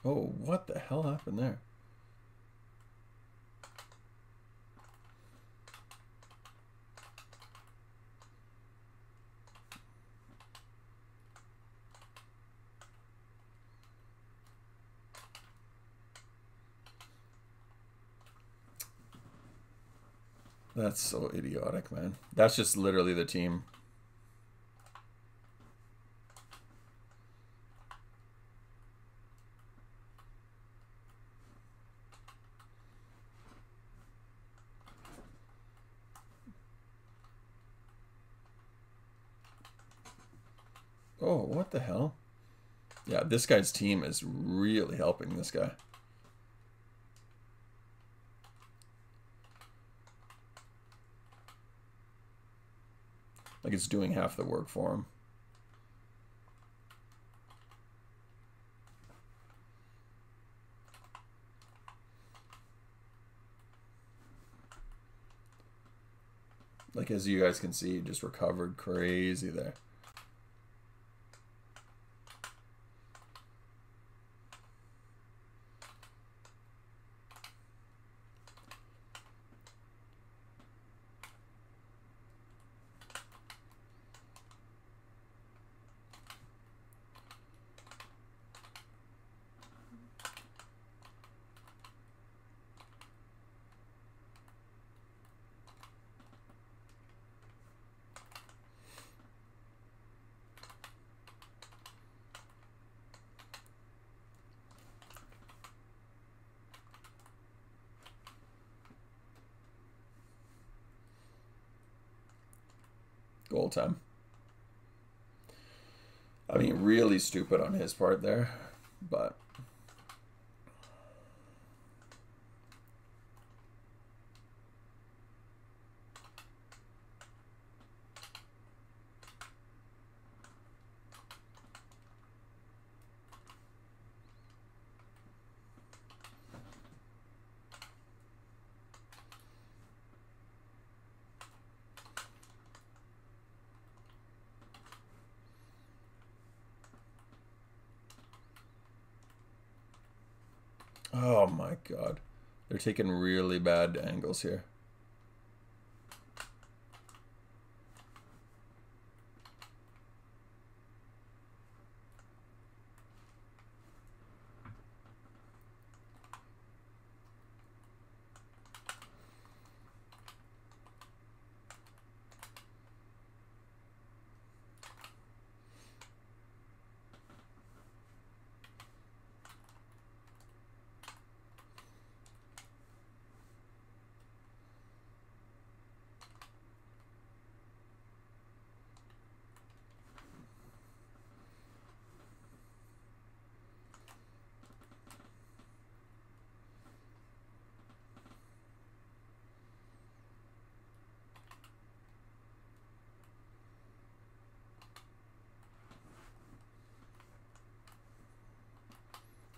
Oh, what the hell happened there? That's so idiotic, man. That's just literally the team. Oh, what the hell? Yeah, this guy's team is really helping this guy. Like it's doing half the work for him. Like, as you guys can see, just recovered crazy there. Goal time. I mean, really stupid on his part there, but... Oh my god. They're taking really bad angles here.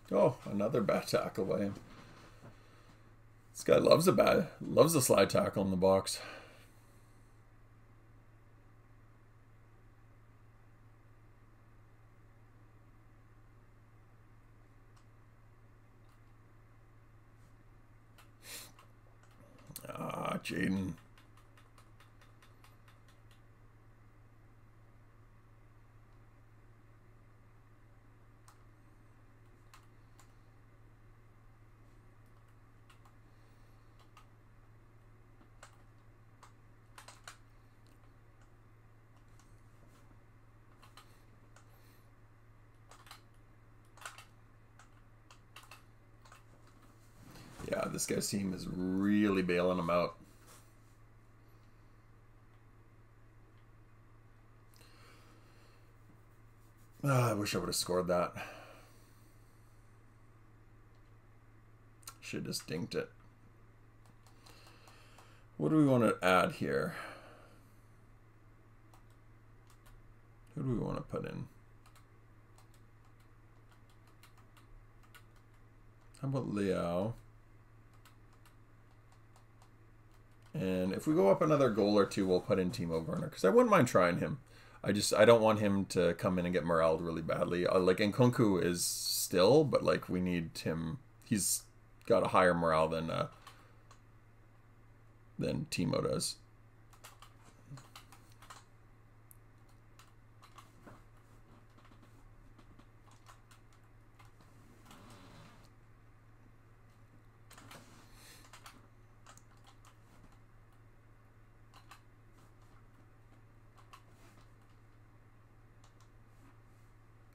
Oh, another bad tackle by him. This guy loves a slide tackle in the box. Ah, Jaden. Yeah, this guy's team is really bailing him out. I wish I would have scored that. Should have just dinked it. What do we want to add here? Who do we want to put in? How about Liao? And if we go up another goal or two, we'll put in Timo Werner, because I wouldn't mind trying him. I don't want him to come in and get moraled really badly. Like, Nkunku is still, but like, we need him. He's got a higher morale than Timo does.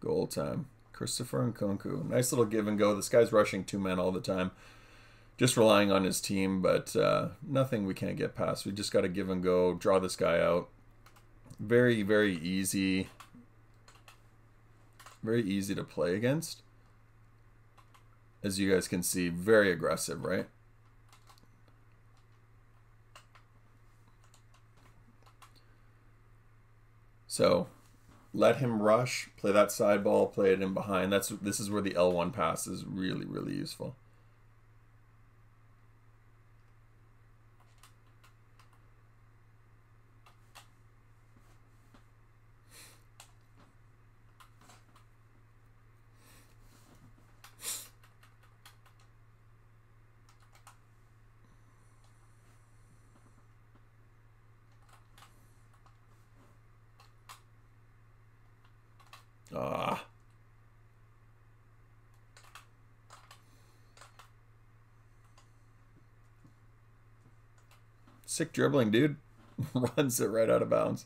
Goal time. Christopher Nkunku. Nice little give and go. This guy's rushing 2 men all the time. Just relying on his team, but nothing we can't get past. We just got to give and go, draw this guy out. Very, very easy. Very easy to play against. As you guys can see, very aggressive, right? So, let him rush, play that side ball, play it in behind. This is where the L1 pass is really, really useful. Ah. Sick dribbling, dude. Runs it right out of bounds.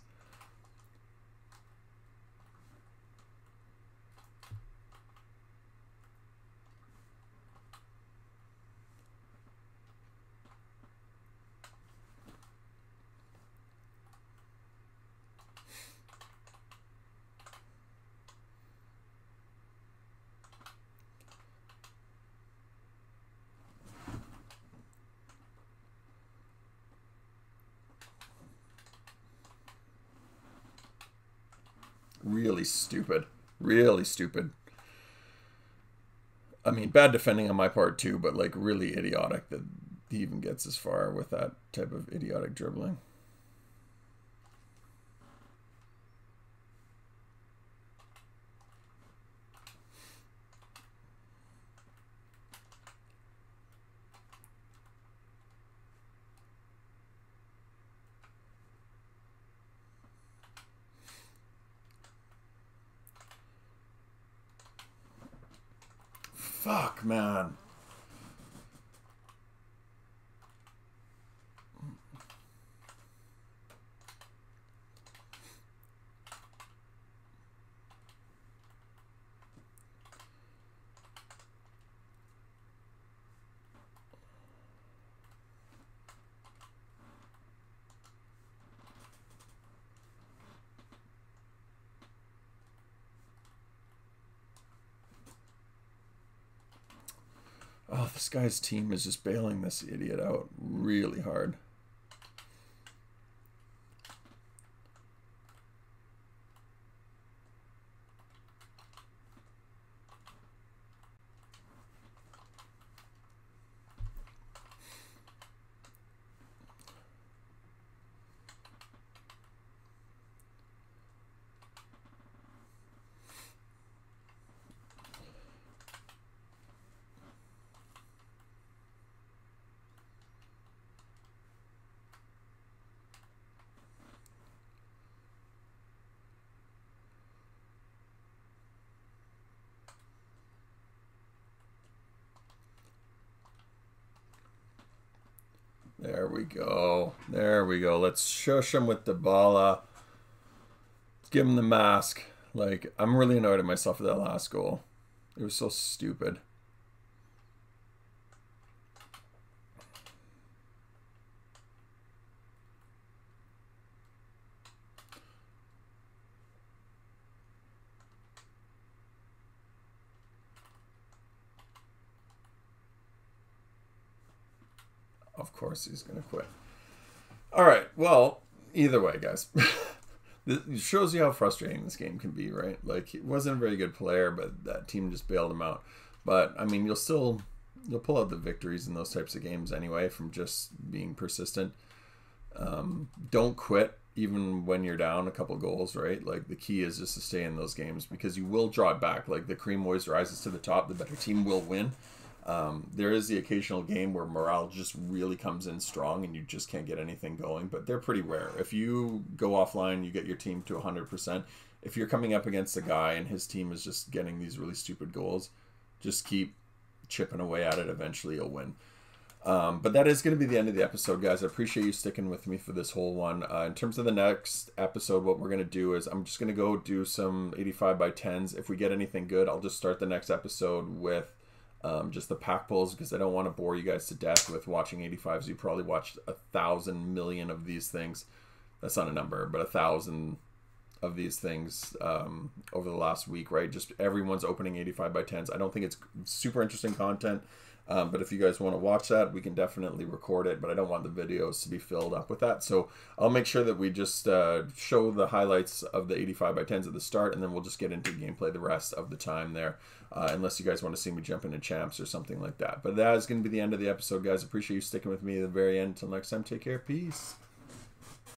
Really stupid. Really stupid. I mean, bad defending on my part too, but like really idiotic that he even gets as far with that type of idiotic dribbling. Fuck, man. Oh, this guy's team is just bailing this idiot out really hard. There we go. There we go. Let's shush him with the bala. Give him the mask. Like, I'm really annoyed at myself for that last goal. It was so stupid. Of course he's going to quit. All right. Well, either way, guys. It shows you how frustrating this game can be, right? Like, he wasn't a very good player, but that team just bailed him out. But, I mean, you'll pull out the victories in those types of games anyway from just being persistent. Don't quit even when you're down a couple goals, right? Like, the key is just to stay in those games because you will draw it back. Like, the cream always rises to the top. The better team will win. There is the occasional game where morale just really comes in strong and you just can't get anything going, but they're pretty rare. If you go offline, you get your team to 100%. If you're coming up against a guy and his team is just getting these really stupid goals, just keep chipping away at it. Eventually you'll win. But that is going to be the end of the episode, guys. I appreciate you sticking with me for this whole one. In terms of the next episode, what we're going to do is I'm just going to go do some 85 by 10s. If we get anything good, I'll just start the next episode with just the pack pulls because I don't want to bore you guys to death with watching 85s. You probably watched 1,000 million of these things. That's not a number, but 1,000 of these things over the last week, right? Just everyone's opening 85 by 10s. I don't think it's super interesting content. But if you guys want to watch that, we can definitely record it, but I don't want the videos to be filled up with that. So I'll make sure that we just show the highlights of the 85 by 10s at the start, and then we'll just get into gameplay the rest of the time there, unless you guys want to see me jump into champs or something like that. But that is going to be the end of the episode, guys. Appreciate you sticking with me at the very end. Until next time, take care. Peace.